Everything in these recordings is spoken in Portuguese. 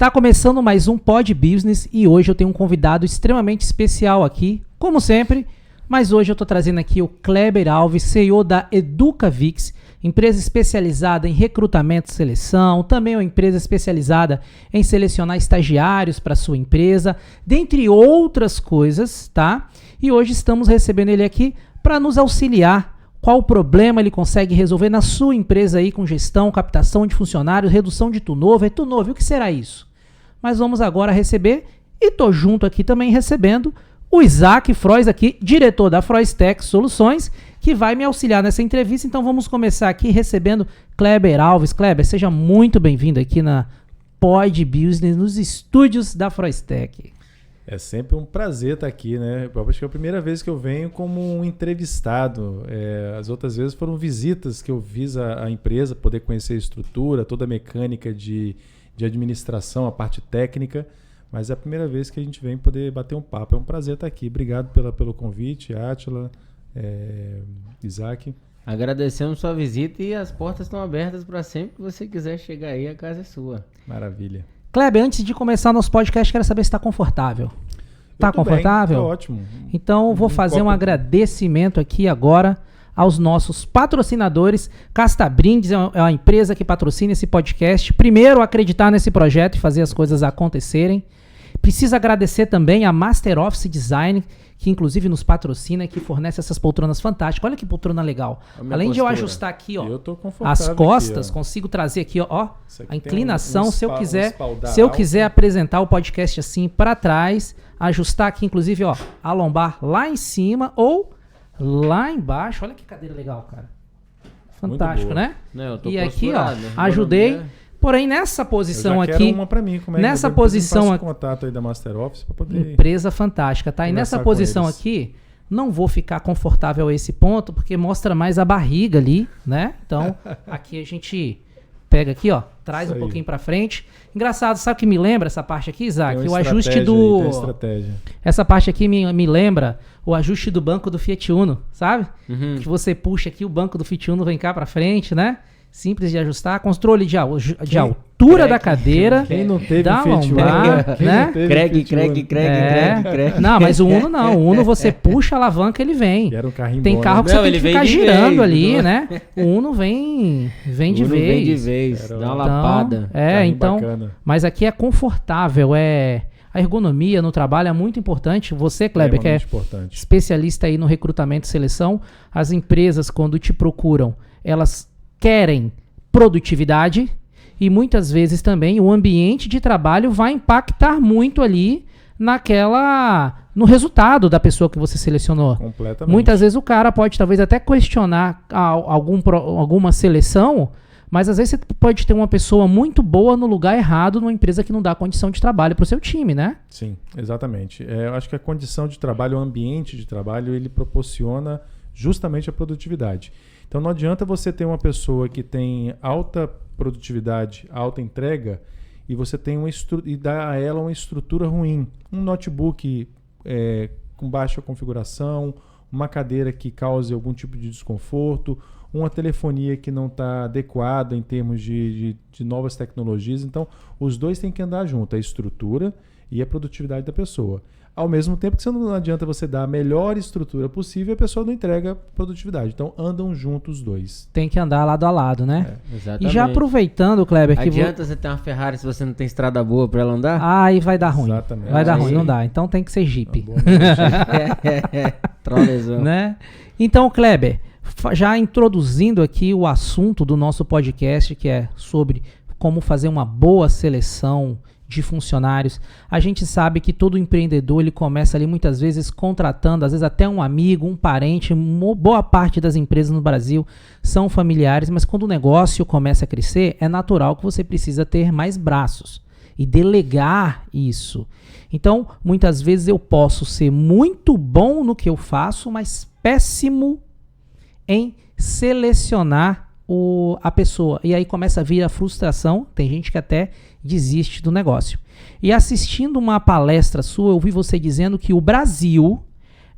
Está começando mais um Pod Business e hoje eu tenho um convidado extremamente especial aqui, como sempre, mas hoje eu estou trazendo aqui o Kleber Alves, CEO da EducaVix, empresa especializada em recrutamento e seleção, também uma empresa especializada em selecionar estagiários para sua empresa, dentre outras coisas, tá? E hoje estamos recebendo ele aqui para nos auxiliar. Qual o problema ele consegue resolver na sua empresa aí com gestão, captação de funcionários, redução de turnover, o que será isso? Mas vamos agora receber, e tô junto aqui também recebendo, o Isaac Frois aqui, diretor da Froistech Soluções, que vai me auxiliar nessa entrevista. Então vamos começar aqui recebendo Kleber Alves. Kleber, seja muito bem-vindo aqui na Pod Business, nos estúdios da Froistech. É sempre um prazer estar aqui, né? Eu acho que é a primeira vez que eu venho como um entrevistado. As outras vezes foram visitas que eu fiz à empresa, poder conhecer a estrutura, toda a mecânica de administração, a parte técnica. Mas é a primeira vez que a gente vem poder bater um papo. É um prazer estar aqui. Obrigado pelo convite, Átila, Isaac. Agradecemos sua visita e as portas estão abertas para sempre que você quiser chegar aí, a casa é sua. Maravilha. Kleber, antes de começar nosso podcast, quero saber se está confortável. Está confortável? Está ótimo. Então, vou fazer um agradecimento aqui agora aos nossos patrocinadores. Casta Brindes é uma empresa que patrocina esse podcast. Primeiro, acreditar nesse projeto e fazer as coisas acontecerem. Preciso agradecer também a Master Office Design, que inclusive nos patrocina e que fornece essas poltronas fantásticas. Olha que poltrona legal. Além de eu ajustar aqui, ó, as costas, aqui, ó, consigo trazer aqui, ó, a inclinação, se eu quiser apresentar o podcast assim para trás, ajustar aqui inclusive, ó, a lombar lá em cima ou lá embaixo. Olha que cadeira legal, cara. Fantástico, né? Não, eu tô e aqui, ó, ajudei. Porém, nessa posição aqui, uma pra mim, como é nessa posição aqui, contato aí da Master Office para poder empresa fantástica, tá? E nessa posição aqui, não vou ficar confortável a esse ponto, porque mostra mais a barriga ali, né? Então, aqui a gente pega aqui, ó, traz um pouquinho para frente. Engraçado, sabe o que me lembra essa parte aqui, Isaac? O ajuste do... Tem estratégia. Essa parte aqui me lembra o ajuste do banco do Fiat Uno, sabe? Uhum. Que você puxa aqui, o banco do Fiat Uno vem cá para frente, né? Simples de ajustar, controle de altura da cadeira. Quem não teve da lombar, né? Craig. Não, mas o Uno não. O Uno você puxa a alavanca, ele vem. Era um carrinho tem bom, carro né? que você tem que ficar girando ali, né? O Uno vem de vez. Dá uma lapada. Então, bacana. Mas aqui é confortável, a ergonomia no trabalho é muito importante. Você, Kleber, que é especialista aí no recrutamento e seleção, as empresas, quando te procuram, elas querem produtividade e muitas vezes também o ambiente de trabalho vai impactar muito ali no resultado da pessoa que você selecionou. Completamente. Muitas vezes o cara pode talvez até questionar alguma seleção, mas às vezes você pode ter uma pessoa muito boa no lugar errado numa empresa que não dá condição de trabalho para o seu time, né? Sim, exatamente. Eu acho que a condição de trabalho, o ambiente de trabalho, ele proporciona justamente a produtividade. Então não adianta você ter uma pessoa que tem alta produtividade, alta entrega, e você tem e dar a ela uma estrutura ruim. Um notebook com baixa configuração, uma cadeira que cause algum tipo de desconforto, uma telefonia que não está adequada em termos de novas tecnologias. Então, os dois têm que andar junto, a estrutura e a produtividade da pessoa. Ao mesmo tempo que não adianta você dar a melhor estrutura possível e a pessoa não entrega produtividade. Então, andam juntos os dois. Tem que andar lado a lado, né? Exatamente. E já aproveitando, Kleber... Adianta você ter uma Ferrari se você não tem estrada boa para ela andar? Aí vai dar ruim. Exatamente. Vai dar ruim, não dá. Então tem que ser Jeep. Né? Então, Kleber, já introduzindo aqui o assunto do nosso podcast, que é sobre como fazer uma boa seleção de funcionários. A gente sabe que todo empreendedor ele começa ali muitas vezes contratando, às vezes até um amigo, um parente. Boa parte das empresas no Brasil são familiares, mas quando o negócio começa a crescer, é natural que você precisa ter mais braços e delegar isso. Então, muitas vezes eu posso ser muito bom no que eu faço, mas péssimo em selecionar a pessoa. E aí começa a vir a frustração. Tem gente que até desiste do negócio. E assistindo uma palestra sua, eu ouvi você dizendo que o Brasil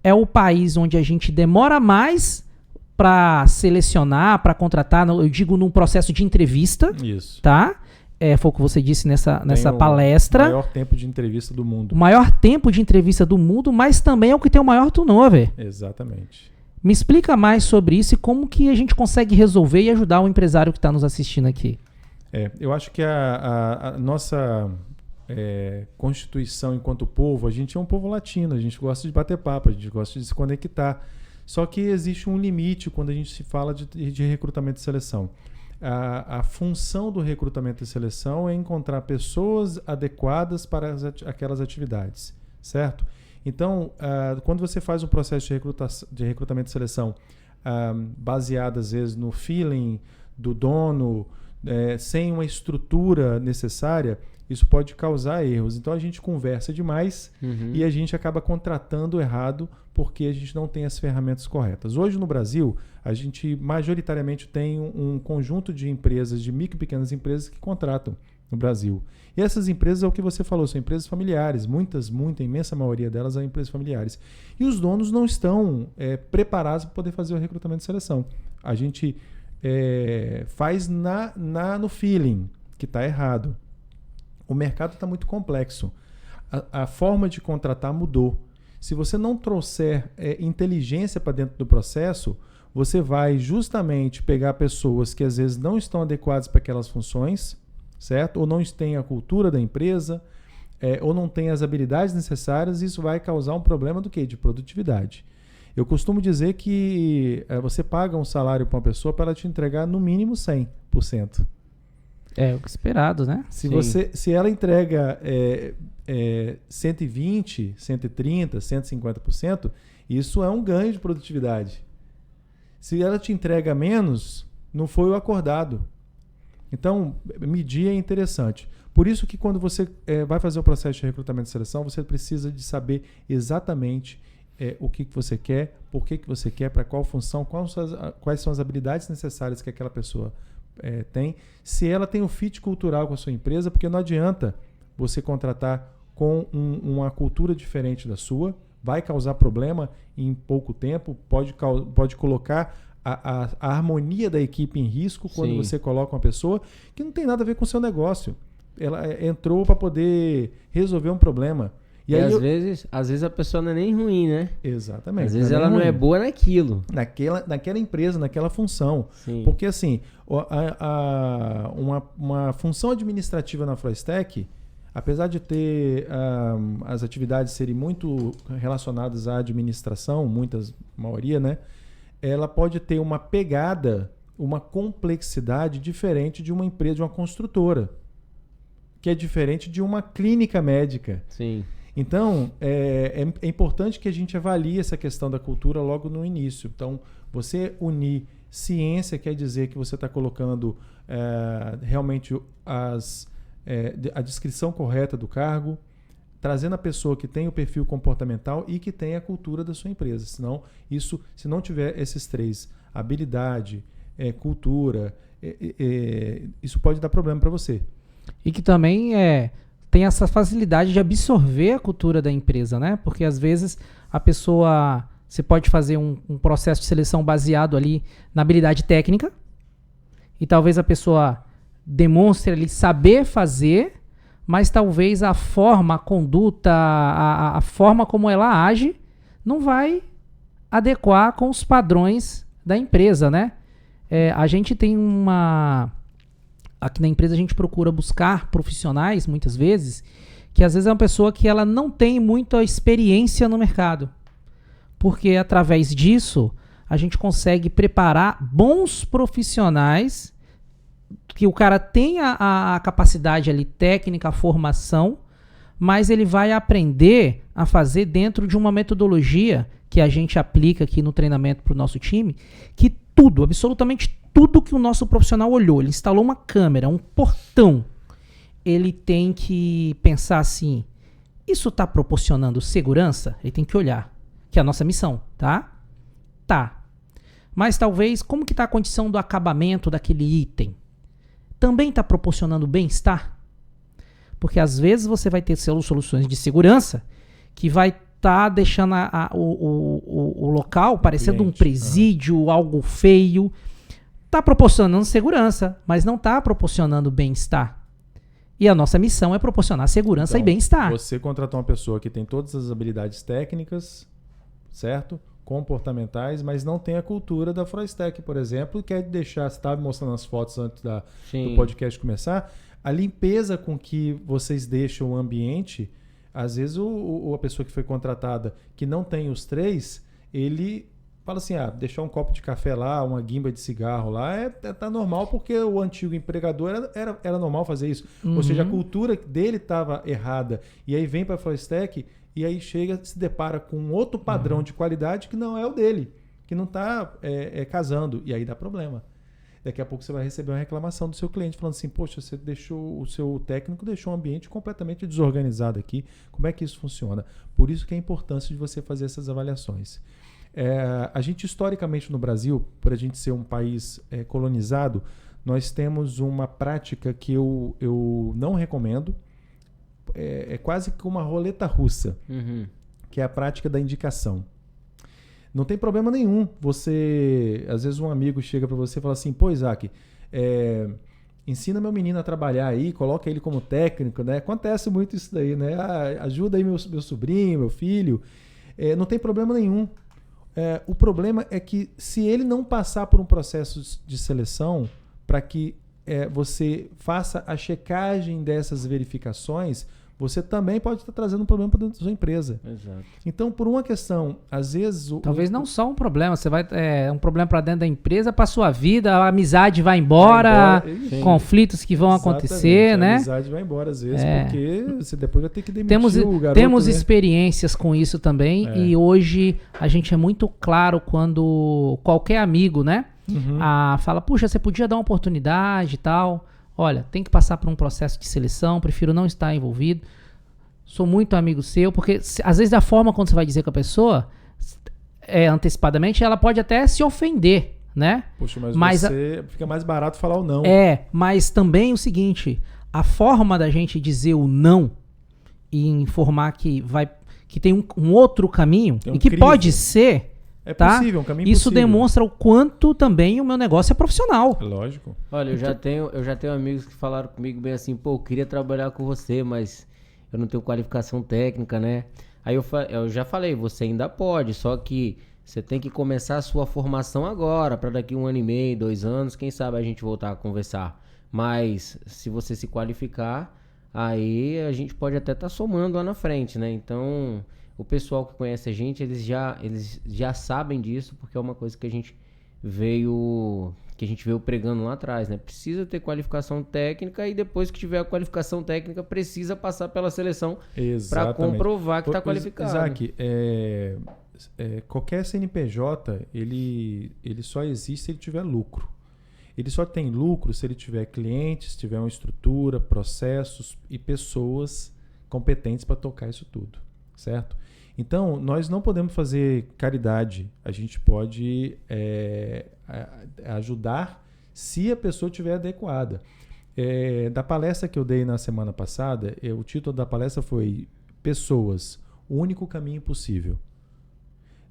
é o país onde a gente demora mais para selecionar, para contratar, eu digo num processo de entrevista. Isso. Tá? foi o que você disse nessa Tem palestra. O maior tempo de entrevista do mundo. O maior tempo de entrevista do mundo, mas também é o que tem o maior turnover. Exatamente. Me explica mais sobre isso e como que a gente consegue resolver e ajudar o empresário que está nos assistindo aqui. Eu acho que a nossa constituição enquanto povo, a gente é um povo latino, a gente gosta de bater papo, a gente gosta de se conectar. Só que existe um limite quando a gente se fala de recrutamento e seleção. A função do recrutamento e seleção é encontrar pessoas adequadas para aquelas atividades, certo? Então, quando você faz um processo de recrutamento e seleção baseado, às vezes, no feeling do dono, sem uma estrutura necessária, isso pode causar erros. Então, a gente conversa demais e a gente acaba contratando errado porque a gente não tem as ferramentas corretas. Hoje, no Brasil, a gente majoritariamente tem um conjunto de empresas, de micro e pequenas empresas que contratam no Brasil. E essas empresas, é o que você falou, são empresas familiares. Muita imensa maioria delas são empresas familiares. E os donos não estão preparados para poder fazer o recrutamento e seleção. A gente faz no feeling, que está errado. O mercado está muito complexo. A forma de contratar mudou. Se você não trouxer inteligência para dentro do processo, você vai justamente pegar pessoas que às vezes não estão adequadas para aquelas funções, certo? Ou não têm a cultura da empresa, ou não têm as habilidades necessárias, e isso vai causar um problema do quê? De produtividade. Eu costumo dizer que você paga um salário para uma pessoa para ela te entregar no mínimo 100%. É o esperado, né? Se ela entrega 120, 130, 150%, isso é um ganho de produtividade. Se ela te entrega menos, não foi o acordado. Então, medir é interessante. Por isso que quando você vai fazer o processo de recrutamento e seleção, você precisa de saber exatamente o que você quer, por que você quer, para qual função, quais são as habilidades necessárias que aquela pessoa tem. Se ela tem um fit cultural com a sua empresa, porque não adianta você contratar com uma cultura diferente da sua, vai causar problema em pouco tempo, pode colocar a harmonia da equipe em risco quando Sim. você coloca uma pessoa que não tem nada a ver com o seu negócio. Ela entrou para poder resolver um problema. E às vezes a pessoa não é nem ruim, né? Exatamente. Às vezes ela não é boa naquilo. Naquela empresa, naquela função. Sim. Porque assim, uma função administrativa na Flowstack, apesar de ter as atividades serem muito relacionadas à administração, maioria, né? Ela pode ter uma pegada, uma complexidade diferente de uma empresa, de uma construtora, que é diferente de uma clínica médica. Sim. Então, é importante que a gente avalie essa questão da cultura logo no início. Então, você unir ciência quer dizer que você está colocando realmente a descrição correta do cargo, trazendo a pessoa que tem o perfil comportamental e que tem a cultura da sua empresa. Senão, se não tiver esses três, habilidade, cultura, isso pode dar problema para você. E que também tem essa facilidade de absorver a cultura da empresa, né? Porque às vezes você pode fazer um processo de seleção baseado ali na habilidade técnica e talvez a pessoa demonstre ali saber fazer, mas talvez a forma, a conduta, a forma como ela age não vai adequar com os padrões da empresa, né? A gente tem aqui na empresa a gente procura buscar profissionais, muitas vezes, que às vezes é uma pessoa que ela não tem muita experiência no mercado. Porque através disso, a gente consegue preparar bons profissionais, que o cara tem a capacidade ali técnica, a formação, mas ele vai aprender a fazer dentro de uma metodologia que a gente aplica aqui no treinamento para o nosso time, que tudo, absolutamente tudo que o nosso profissional olhou, ele instalou uma câmera, um portão, ele tem que pensar assim, isso está proporcionando segurança? Ele tem que olhar, que é a nossa missão, tá? Tá. Mas talvez, como que está a condição do acabamento daquele item? Também está proporcionando bem-estar? Porque às vezes você vai ter soluções de segurança que vai estar deixando o local parecendo um presídio, algo feio. Está proporcionando segurança, mas não está proporcionando bem-estar. E a nossa missão é proporcionar segurança Então, e bem-estar. Você contratou uma pessoa que tem todas as habilidades técnicas, certo? Comportamentais, mas não tem a cultura da Froistec, por exemplo, e quer deixar, você estava mostrando as fotos antes do podcast começar, a limpeza com que vocês deixam o ambiente, às vezes a pessoa que foi contratada que não tem os 3, ele fala assim, deixar um copo de café lá, uma guimba de cigarro lá, tá normal porque o antigo empregador era normal fazer isso. Ou seja, a cultura dele estava errada. E aí vem para a Froistec e aí chega, se depara com outro padrão de qualidade que não é o dele, que não está casando. E aí dá problema. Daqui a pouco você vai receber uma reclamação do seu cliente falando assim, poxa, você deixou, o seu técnico deixou um ambiente completamente desorganizado aqui. Como é que isso funciona? Por isso que é a importância de você fazer essas avaliações. A gente, historicamente, no Brasil, por a gente ser um país colonizado, nós temos uma prática que eu não recomendo. É quase que uma roleta russa, que é a prática da indicação. Não tem problema nenhum. Às vezes um amigo chega para você e fala assim, pô, Isaac, ensina meu menino a trabalhar aí, coloca ele como técnico, né? Acontece muito isso daí, né? Ajuda aí meu sobrinho, meu filho. Não tem problema nenhum. O problema é que se ele não passar por um processo de seleção para que você faça a checagem dessas verificações, você também pode estar trazendo um problema para dentro da sua empresa. Exato. Então, por uma questão, às vezes... Talvez não só um problema, você vai um problema para dentro da empresa, para sua vida, a amizade vai embora, conflitos que vão acontecer, né? A amizade vai embora às vezes, porque você depois vai ter que demitir o garoto. Temos experiências com isso também, e hoje a gente é muito claro quando qualquer amigo, né? Fala, puxa, você podia dar uma oportunidade e tal. Olha, tem que passar por um processo de seleção, prefiro não estar envolvido. Sou muito amigo seu, porque às vezes da forma quando você vai dizer com a pessoa, antecipadamente, ela pode até se ofender, né? Poxa, mas fica mais barato falar o não. Mas também o seguinte, a forma da gente dizer o não e informar que tem um outro caminho, e que pode ser... possível, um caminho Isso possível. Demonstra o quanto também o meu negócio é profissional. Lógico. Olha, eu já tenho amigos que falaram comigo bem assim, pô, eu queria trabalhar com você, mas eu não tenho qualificação técnica, né? Aí eu já falei, você ainda pode, só que você tem que começar a sua formação agora, para daqui 1 ano e meio, 2 anos, quem sabe a gente voltar a conversar. Mas se você se qualificar, aí a gente pode até estar somando lá na frente, né? Então... O pessoal que conhece a gente, eles já sabem disso, porque é uma coisa que a gente veio pregando lá atrás, né? Precisa ter qualificação técnica e depois que tiver a qualificação técnica, precisa passar pela seleção para comprovar que está qualificado. Isaac, qualquer CNPJ, ele só existe se ele tiver lucro. Ele só tem lucro se ele tiver clientes, tiver uma estrutura, processos e pessoas competentes para tocar isso tudo. Certo? Então, nós não podemos fazer caridade. A gente pode ajudar se a pessoa estiver adequada. Da palestra que eu dei na semana passada, o título da palestra foi Pessoas, o único caminho possível.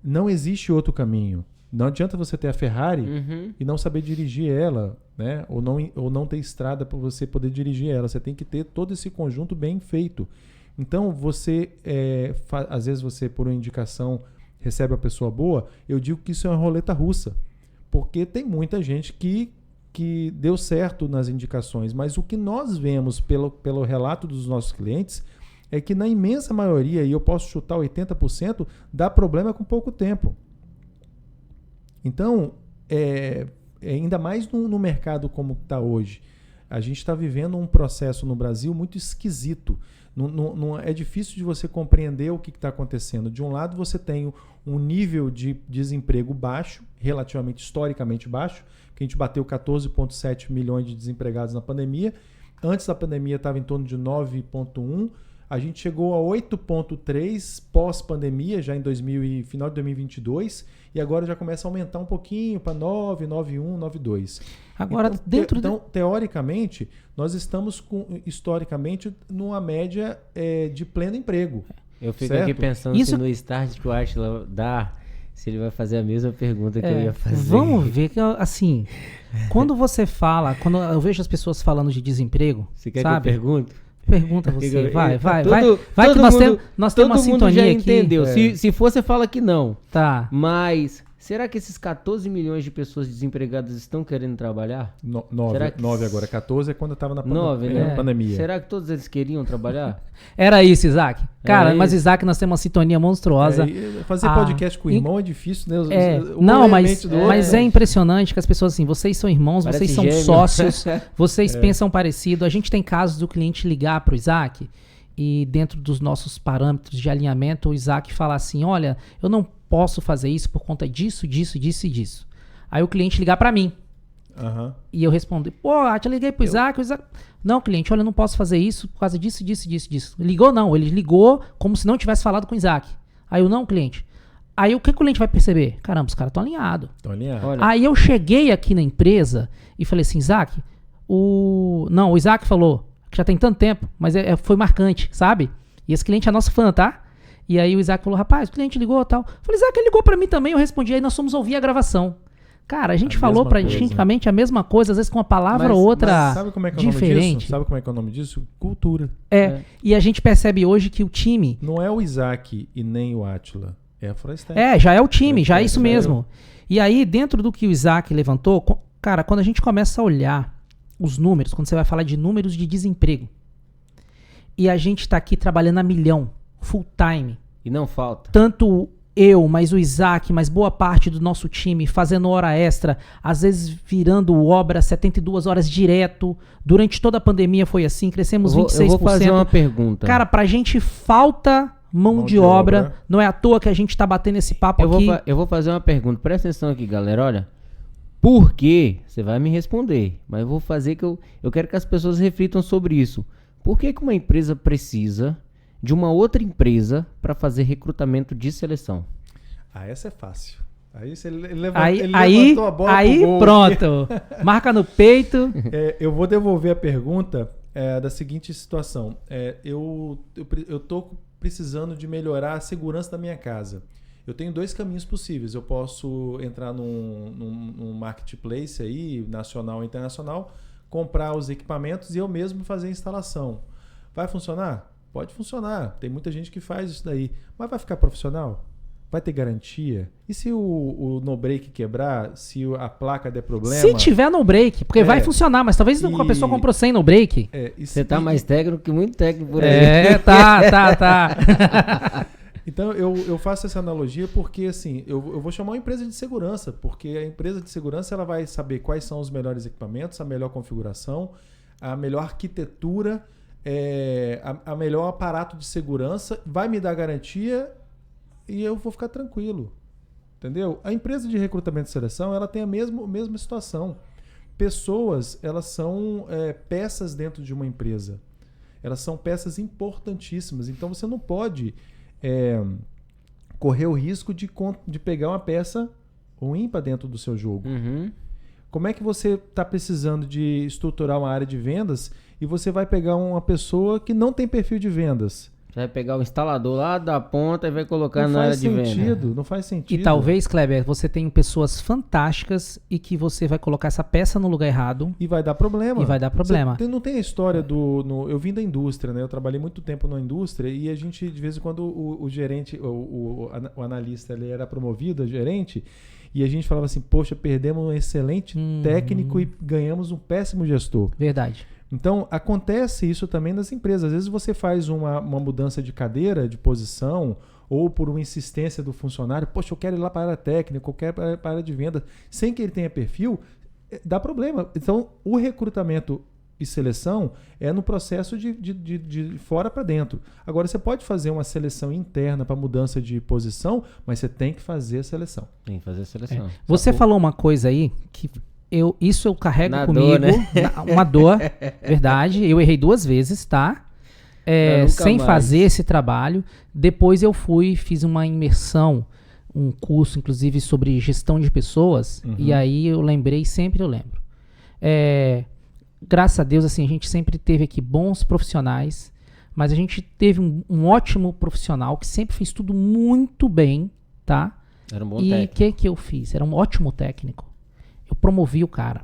Não existe outro caminho. Não adianta você ter a Ferrari e não saber dirigir ela, né? Ou não ter estrada para você poder dirigir ela. Você tem que ter todo esse conjunto bem feito. Então, você, às vezes você, por uma indicação, recebe uma pessoa boa, eu digo que isso é uma roleta russa, porque tem muita gente que deu certo nas indicações, mas o que nós vemos pelo relato dos nossos clientes é que na imensa maioria, e eu posso chutar 80%, dá problema com pouco tempo. Então, ainda mais no mercado como está hoje, a gente está vivendo um processo no Brasil muito esquisito. Não, é difícil de você compreender o que está acontecendo. De um lado, você tem um nível de desemprego baixo, relativamente historicamente baixo, que a gente bateu 14,7 milhões de desempregados na pandemia. Antes da pandemia estava em torno de 9,1. A gente chegou a 8,3 pós-pandemia, já final de 2022, e agora já começa a aumentar um pouquinho para 9, 9,1, 9,2. Agora, então, teoricamente, nós estamos historicamente numa média de pleno emprego. Eu fico certo? aqui pensando no start que o Atila dá. se ele vai fazer a mesma pergunta que eu ia fazer. Vamos ver que, assim, quando você fala, quando eu vejo as pessoas falando de desemprego, Você quer sabe? que eu pergunte? Pergunta você, vai Todo- que todo nós mundo- temos todo uma mundo sintonia já aqui. entendeu. Se for, você fala que não. Tá. Mas será que esses 14 milhões de pessoas desempregadas estão querendo trabalhar? Será que- 9 agora, 14 é quando eu tava na 9, né? pandemia. Será que todos eles queriam trabalhar? Era isso, Isaac. Cara, Era mas isso. Isaac, nós temos uma sintonia monstruosa. Fazer podcast com o irmão é difícil, né? Um Não, elemento do outro. mas é impressionante que as pessoas assim, vocês são irmãos, Parece vocês são gêmeo. sócios, vocês pensam parecido. A gente tem casos do cliente ligar pro Isaac e dentro dos nossos parâmetros de alinhamento, o Isaac falar assim, olha, eu não posso fazer isso por conta disso, disso, disso e disso. Aí o cliente ligar pra mim Aham. e eu responder, pô, eu liguei pro Isaac, o Isaac... Não, cliente, olha, eu não posso fazer isso por causa disso, disso, disso, disso. Ligou não, ele ligou como se não tivesse falado com o Isaac. Aí eu, não, cliente. Aí o que o cliente vai perceber? Caramba, os caras estão alinhados. Então, alinhado. Olha, Aí eu cheguei aqui na empresa e falei assim, Isaac, o Isaac falou, que já tem tanto tempo, mas foi marcante, sabe? E esse cliente é nosso fã, tá? E aí o Isaac falou, rapaz, o cliente ligou e tal. Eu falei, Isaac, ele ligou pra mim também, eu respondi, aí nós fomos ouvir a gravação. Cara, a gente A falou mesma coisa. praticamente a mesma coisa, às vezes com uma palavra ou outra Sabe como é que é o nome diferente. disso? Sabe como é que é o nome disso? Cultura. E a gente percebe hoje que o time... Não é o Isaac e nem o Átila. É a Forastec. já é o time, já é isso já é mesmo. E aí, dentro do que o Isaac levantou, cara, quando a gente começa a olhar os números, quando você vai falar de números de desemprego, e a gente tá aqui trabalhando a milhão, full time, e não falta. tanto eu, mas o Isaac, mas boa parte do nosso time fazendo hora extra, às vezes virando obra 72 horas direto, durante toda a pandemia foi assim, crescemos 26%. Eu vou fazer uma pergunta. Cara, pra gente falta mão de obra, não é à toa que a gente tá batendo esse papo aqui. Eu vou fazer uma pergunta, presta atenção aqui, galera, olha. Por quê? Você vai me responder, mas eu vou fazer que eu quero que as pessoas reflitam sobre isso. Por que uma empresa precisa de uma outra empresa para fazer recrutamento de seleção? Ah, essa é fácil. Aí você Aí, levantou a bola pro gol. pronto. Marca no peito. Eu vou devolver a pergunta da seguinte situação. Eu tô precisando de melhorar a segurança da minha casa. Eu tenho 2 caminhos possíveis. Eu posso entrar num marketplace aí, nacional ou internacional, comprar os equipamentos e eu mesmo fazer a instalação. Vai funcionar? Pode funcionar. Tem muita gente que faz isso daí. Mas vai ficar profissional? Vai ter garantia? E se o no-break quebrar? Se a placa der problema? Se tiver no break, porque vai funcionar, mas talvez a pessoa comprou sem no break. Você tá mais técnico que muito técnico por aí. Tá. Então, eu faço essa analogia porque, assim, eu vou chamar uma empresa de segurança, porque a empresa de segurança ela vai saber quais são os melhores equipamentos, a melhor configuração, a melhor arquitetura, a melhor aparato de segurança, vai me dar garantia e eu vou ficar tranquilo. Entendeu? A empresa de recrutamento e seleção ela tem a mesma situação. Pessoas, elas são peças dentro de uma empresa. Elas são peças importantíssimas. Então, você não pode... correr o risco de pegar uma peça ruim para dentro do seu jogo. Uhum. Como é que você está precisando de estruturar uma área de vendas e você vai pegar uma pessoa que não tem perfil de vendas? Você vai pegar o instalador lá da ponta e vai colocar na área de venda. Não faz sentido. E talvez, Kleber, você tenha pessoas fantásticas e que você vai colocar essa peça no lugar errado. E vai dar problema. Você não tem a história eu vim da indústria, né? Eu trabalhei muito tempo na indústria e a gente, de vez em quando, o gerente, o analista, ele era promovido a gerente e a gente falava assim, poxa, perdemos um excelente técnico e ganhamos um péssimo gestor. Verdade. Então, acontece isso também nas empresas. Às vezes você faz uma mudança de cadeira, de posição, ou por uma insistência do funcionário, poxa, eu quero ir lá para a área técnica, eu quero ir para a área de venda, sem que ele tenha perfil, dá problema. Então, o recrutamento e seleção é no processo de fora para dentro. Agora, você pode fazer uma seleção interna para mudança de posição, mas você tem que fazer a seleção. Tem que fazer a seleção. Você falou uma coisa aí que... Isso eu carrego na comigo, dor, né? Uma dor, verdade. Eu errei 2 vezes, tá? Sem fazer esse trabalho. Depois eu fiz uma imersão, um curso, inclusive, sobre gestão de pessoas. E aí eu sempre eu lembro. Graças a Deus, assim, a gente sempre teve aqui bons profissionais, mas a gente teve um ótimo profissional que sempre fez tudo muito bem, tá? Era um bom E o técnico. que eu fiz? Era um ótimo técnico. Eu promovi o cara.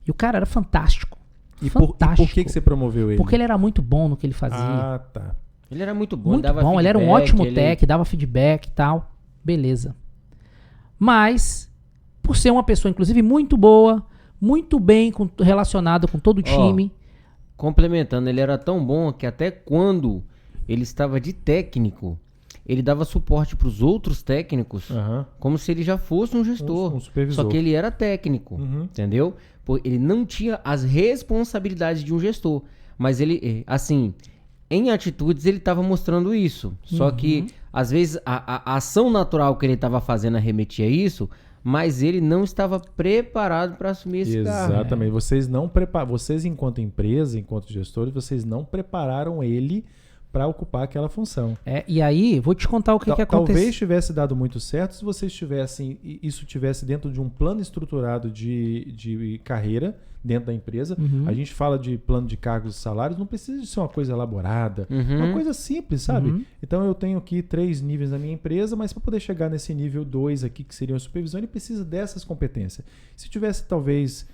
E o cara era fantástico. E por fantástico. que você promoveu ele? Porque ele era muito bom no que ele fazia. Ah, tá. Ele era muito bom. Muito dava bom, ele era um feedback, ótimo ele- tech, dava feedback e tal. Beleza. Mas, por ser uma pessoa, inclusive, muito boa, muito bem relacionado com todo o time. Complementando, ele era tão bom que até quando ele estava de técnico, ele dava suporte para os outros técnicos, Aham. como se ele já fosse um gestor. Um supervisor. Só que ele era técnico, Uhum. entendeu? Ele não tinha as responsabilidades de um gestor. Mas ele, assim, em atitudes ele estava mostrando isso. Só que, às vezes, a ação natural que ele estava fazendo arremetia a isso, mas ele não estava preparado para assumir esse cargo. Exatamente. Vocês não vocês enquanto empresa, enquanto gestores, vocês não prepararam ele para ocupar aquela função. E aí, vou te contar o que aconteceu. Talvez tivesse dado muito certo se vocês tivessem isso tivesse dentro de um plano estruturado de carreira dentro da empresa. A gente fala de plano de cargos e salários, não precisa de ser uma coisa elaborada, uma coisa simples, sabe? Então eu tenho aqui 3 níveis na minha empresa, mas para poder chegar nesse nível 2 aqui, que seria a supervisão, ele precisa dessas competências. Se tivesse talvez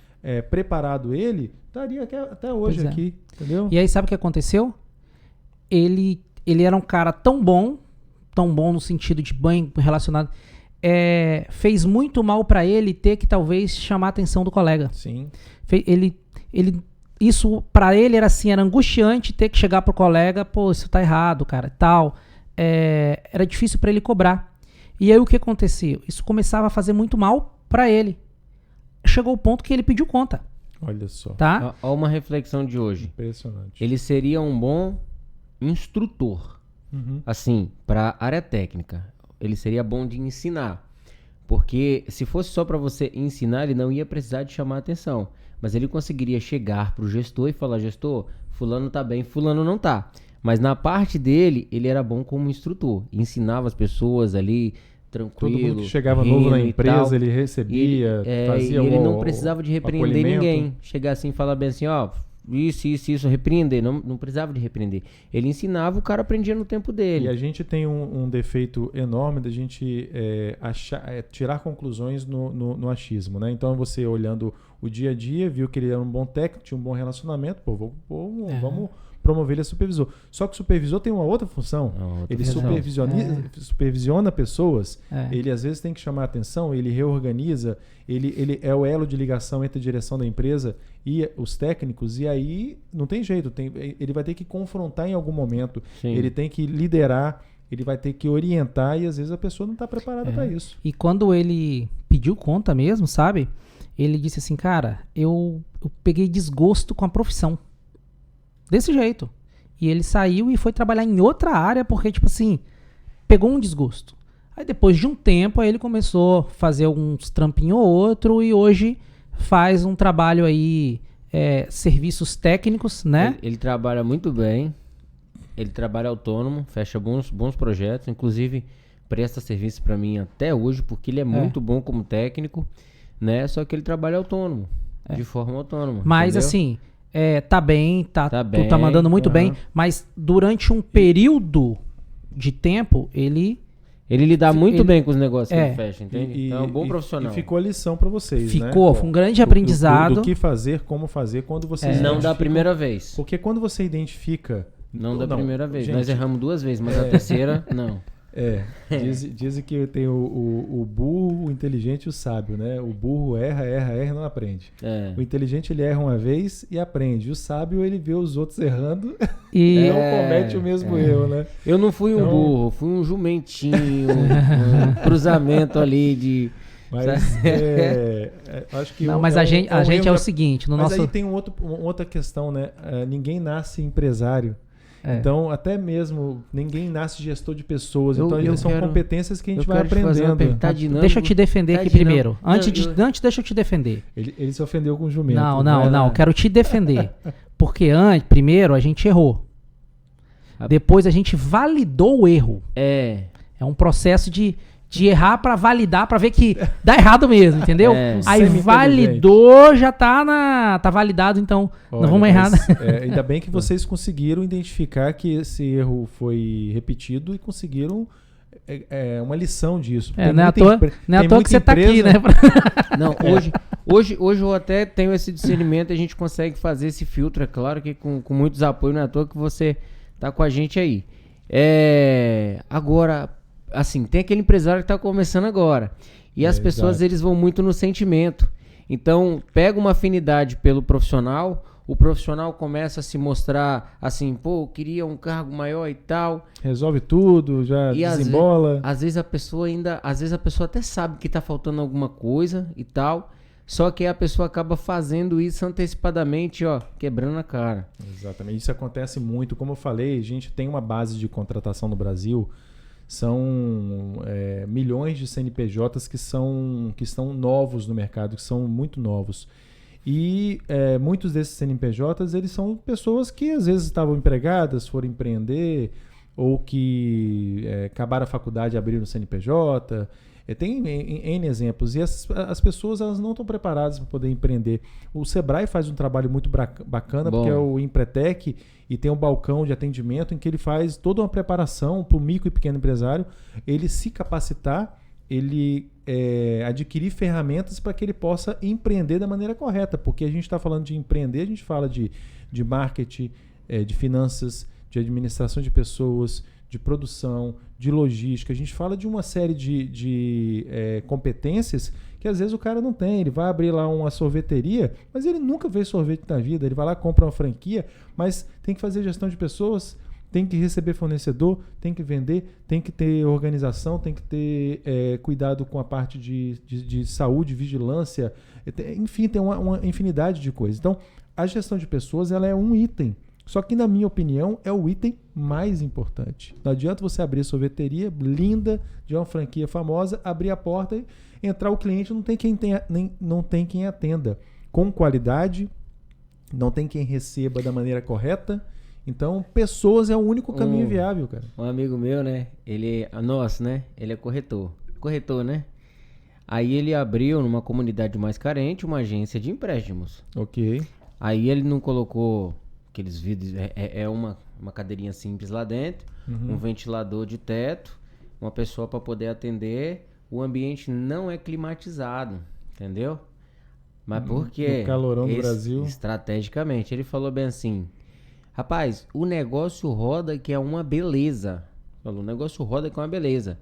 preparado ele, estaria até hoje Pois é. aqui, entendeu? E aí, sabe o que aconteceu? Ele era um cara tão bom no sentido de bem relacionado, fez muito mal pra ele ter que talvez chamar a atenção do colega. Sim. Isso pra ele era assim, era angustiante ter que chegar pro colega, pô, isso tá errado, cara, tal. Era difícil pra ele cobrar. E aí o que aconteceu? Isso começava a fazer muito mal pra ele. Chegou o ponto que ele pediu conta, Olha só. tá? Olha uma reflexão de hoje. Impressionante. Ele seria um bom instrutor, assim, para área técnica. Ele seria bom de ensinar, porque se fosse só para você ensinar, ele não ia precisar de chamar a atenção, mas ele conseguiria chegar pro gestor e falar: gestor, fulano tá bem, fulano não tá. Mas na parte dele, ele era bom como instrutor, ensinava as pessoas ali tranquilo. Todo mundo que chegava novo na rindo e empresa, tal. ele recebia, fazia e ele o não precisava de repreender acolhimento. ninguém. Chegar assim e falar bem assim, ó, isso, repreender. Não precisava de repreender. Ele ensinava, o cara aprendia no tempo dele. E a gente tem um defeito enorme da gente tirar conclusões no achismo, né? Então você olhando o dia a dia, viu que ele era um bom técnico, tinha um bom relacionamento, vamos promover ele a supervisor. Só que o supervisor tem uma outra função. Ele supervisiona pessoas, ele às vezes tem que chamar a atenção, ele reorganiza, ele é o elo de ligação entre a direção da empresa e os técnicos, e aí não tem jeito, ele vai ter que confrontar em algum momento, Sim. ele tem que liderar, ele vai ter que orientar, e às vezes a pessoa não está preparada para isso. E quando ele pediu conta mesmo, sabe? Ele disse assim, cara, eu peguei desgosto com a profissão. Desse jeito. E ele saiu e foi trabalhar em outra área porque, tipo assim, pegou um desgosto. Aí depois de um tempo, aí ele começou a fazer alguns trampinhos ou outro e hoje faz um trabalho aí, serviços técnicos, né? Ele trabalha muito bem, ele trabalha autônomo, fecha bons projetos, inclusive presta serviço pra mim até hoje, porque ele é muito bom como técnico, né? Só que ele trabalha autônomo, de forma autônoma. Mas entendeu? assim, tá bem, Tá tu tá bem, mandando muito bem, mas durante um período de tempo, ele Ele lida muito ele- bem com os negócios que ele fecha, entende? E- Então é um bom e- profissional. E ficou a lição para vocês, né? ficou, foi um grande Do aprendizado. que fazer, como fazer, quando vocês Não da identificam- primeira vez. Porque quando você identifica... Não da primeira vez. gente, Nós erramos 2 vezes, mas a terceira, não. Dizem que tem o burro, o inteligente e o sábio, né? O burro erra e não aprende. É. O inteligente, ele erra uma vez e aprende. O sábio, ele vê os outros errando E e não comete o mesmo erro, né? Eu não fui um Então- burro, fui um jumentinho, um cruzamento ali de... Mas acho que... não, mas a gente é erro o seguinte, no Mas nosso aí tem uma outra questão, né? Ninguém nasce empresário. É. Então, até mesmo, ninguém nasce gestor de pessoas. Eu- então, eu são quero- competências que a gente eu vai quero te fazer uma aprendendo. pergunta. Tá dinâmico. Deixa eu te defender Tá aqui dinâmico. primeiro. Não, Antes, deixa eu te defender. Ele se ofendeu com o jumento. Não, né? eu quero te defender. Porque primeiro a gente errou. Depois a gente validou o erro. É, É um processo de errar pra validar, pra ver que dá errado mesmo, entendeu? É. Aí Semi-inteligente. validou, já tá validado, então Olha, não vamos errar. mas, ainda bem que vocês conseguiram identificar que esse erro foi repetido e conseguiram uma lição disso. Não é à toa que você está aqui, né? Não, hoje eu até tenho esse discernimento, a gente consegue fazer esse filtro, é claro que com muitos apoios, não é à toa que você tá com a gente aí. Agora, assim, tem aquele empresário que tá começando agora, e as pessoas, exato. eles vão muito no sentimento. Então, pega uma afinidade pelo profissional, o profissional começa a se mostrar assim, pô, eu queria um cargo maior e tal. Resolve tudo, já E desembola. às vezes a pessoa até sabe que tá faltando alguma coisa e tal, só que a pessoa acaba fazendo isso antecipadamente, ó, quebrando a cara. Exatamente, isso acontece muito. Como eu falei, a gente tem uma base de contratação no Brasil, são milhões de CNPJs que estão novos no mercado, que são muito novos. E muitos desses CNPJs, eles são pessoas que às vezes estavam empregadas, foram empreender, ou que acabaram a faculdade e abriram o CNPJ. Tem N exemplos. E as pessoas, elas não estão preparadas para poder empreender. O Sebrae faz um trabalho muito bacana, porque é o Empretec, e tem um balcão de atendimento em que ele faz toda uma preparação para o micro e pequeno empresário, ele se capacitar, ele adquirir ferramentas para que ele possa empreender da maneira correta, porque a gente está falando de empreender, a gente fala de marketing, de finanças, de administração de pessoas, de produção, de logística. A gente fala de uma série de competências que às vezes o cara não tem. Ele vai abrir lá uma sorveteria, mas ele nunca fez sorvete na vida. Ele vai lá, compra uma franquia, mas tem que fazer gestão de pessoas, tem que receber fornecedor, tem que vender, tem que ter organização, tem que ter cuidado com a parte de saúde, vigilância, enfim, tem uma infinidade de coisas. Então, a gestão de pessoas, ela é um item, só que, na minha opinião, é o item mais importante. Não adianta você abrir a sorveteria linda, de uma franquia famosa, abrir a porta e entrar o cliente, não tem quem atenda com qualidade, não tem quem receba da maneira correta. Então, pessoas é o único caminho viável, cara. Um amigo meu, né? Ele é corretor. Corretor, né? Aí ele abriu numa comunidade mais carente uma agência de empréstimos. Ok. Aí ele não colocou aqueles vidros, uma cadeirinha simples lá dentro, um ventilador de teto, uma pessoa para poder atender. O ambiente não é climatizado, entendeu? Mas por quê? O calorão do Brasil. Estrategicamente. Ele falou bem assim: rapaz, o negócio roda que é uma beleza. O negócio roda que é uma beleza.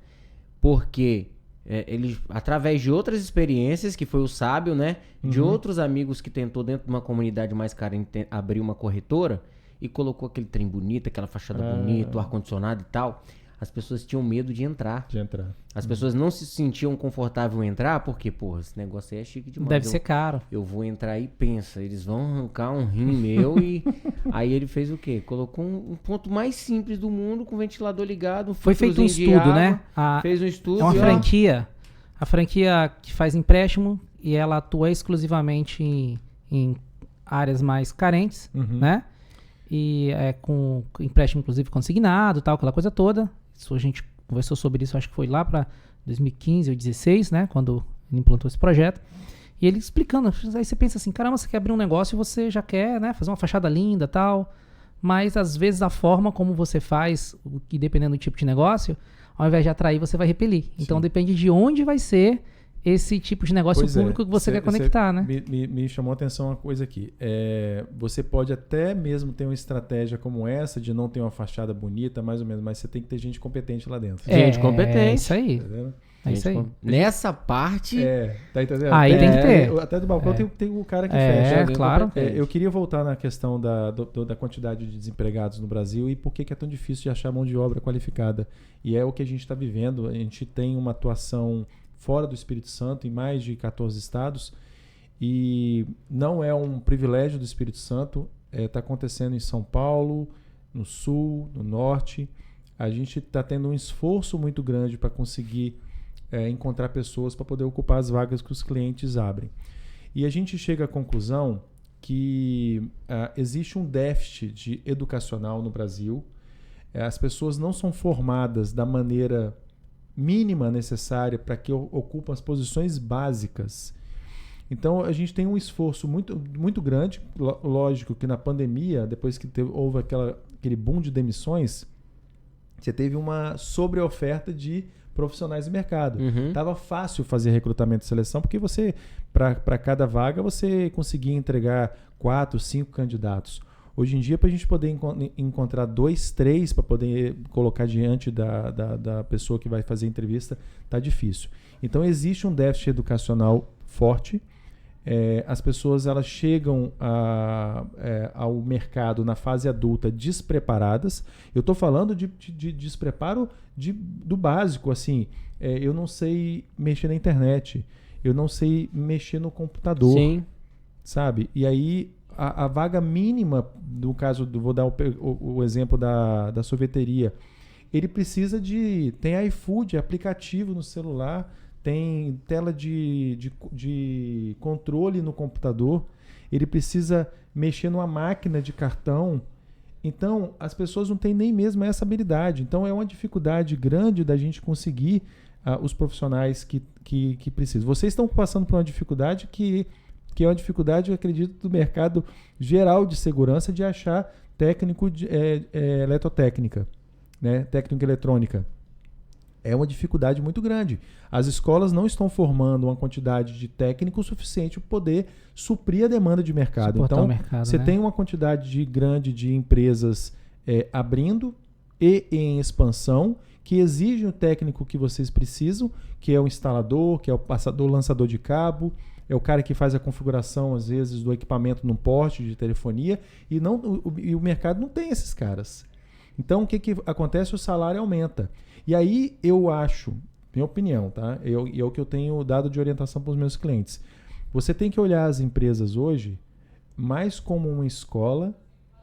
Porque ele, através de outras experiências, que foi o sábio, né? De outros amigos que tentou dentro de uma comunidade mais carente abrir uma corretora e colocou aquele trem bonito, aquela fachada bonita, o ar-condicionado e tal. As pessoas tinham medo de entrar. As pessoas não se sentiam confortáveis em entrar, porque, porra, esse negócio aí é chique demais. Deve ser caro. Eu vou entrar e pensa, eles vão arrancar um rim meu e... Aí ele fez o quê? Colocou um ponto mais simples do mundo, com o ventilador ligado, Foi feito um estudo, né? Fez um estudo. É uma franquia. A franquia que faz empréstimo e ela atua exclusivamente em áreas mais carentes, né? E com empréstimo, inclusive, consignado, tal, aquela coisa toda. Isso, a gente conversou sobre isso, acho que foi lá para 2015 ou 2016, né? Quando ele implantou esse projeto. E ele explicando, aí você pensa assim, caramba, você quer abrir um negócio e você já quer, né, fazer uma fachada linda e tal. Mas, às vezes, a forma como você faz, e dependendo do tipo de negócio, ao invés de atrair, você vai repelir. Então, depende de onde vai ser esse tipo de negócio público que você quer conectar, né? Me chamou a atenção uma coisa aqui. Você pode até mesmo ter uma estratégia como essa, de não ter uma fachada bonita, mais ou menos, mas você tem que ter gente competente lá dentro. Gente competente. É isso aí. Tá É isso aí. Nessa parte... Tá entendendo? Aí tem que ter. Até do balcão tem o cara que fecha. Claro. Eu queria voltar na questão da quantidade de desempregados no Brasil e por que é tão difícil de achar mão de obra qualificada. E é o que a gente está vivendo. A gente tem uma atuação fora do Espírito Santo, em mais de 14 estados, e não é um privilégio do Espírito Santo, está acontecendo em São Paulo, no Sul, no Norte. A gente está tendo um esforço muito grande para conseguir encontrar pessoas para poder ocupar as vagas que os clientes abrem. E a gente chega à conclusão que existe um déficit educacional no Brasil. As pessoas não são formadas da maneira mínima necessária para que ocupem as posições básicas. Então, a gente tem um esforço muito, muito grande. Lógico que na pandemia, depois que houve aquele boom de demissões, você teve uma sobreoferta de profissionais no mercado. Uhum. Tava fácil fazer recrutamento e seleção, porque você, para cada vaga, você conseguia entregar 4, 5 candidatos. Hoje em dia, para a gente poder encontrar 2, 3 para poder colocar diante da pessoa que vai fazer a entrevista, tá difícil. Então, existe um déficit educacional forte. As pessoas elas chegam ao mercado na fase adulta despreparadas. Eu estou falando de despreparo do básico, assim. Eu não sei mexer na internet, eu não sei mexer no computador, Sim. sabe? E aí a vaga mínima, no caso, vou dar o exemplo da sorveteria, ele precisa tem iFood, aplicativo no celular, tem tela de controle no computador, ele precisa mexer numa máquina de cartão. Então, as pessoas não têm nem mesmo essa habilidade. Então, é uma dificuldade grande da gente conseguir os profissionais que precisam. Vocês estão passando por uma dificuldade que é uma dificuldade, eu acredito, do mercado geral de segurança, de achar técnico de eletrotécnica, né? Técnica eletrônica. É uma dificuldade muito grande. As escolas não estão formando uma quantidade de técnico suficiente para poder suprir a demanda de mercado. Suportar Então, o mercado, você né? tem uma quantidade grande de empresas abrindo e em expansão, que exigem o técnico que vocês precisam, que é o instalador, que é o passador, lançador de cabo, é o cara que faz a configuração, às vezes, do equipamento num poste de telefonia, e o mercado não tem esses caras. Então, o que acontece? O salário aumenta. E aí, eu acho, minha opinião, tá? É o que eu tenho dado de orientação para os meus clientes. Você tem que olhar as empresas hoje mais como uma escola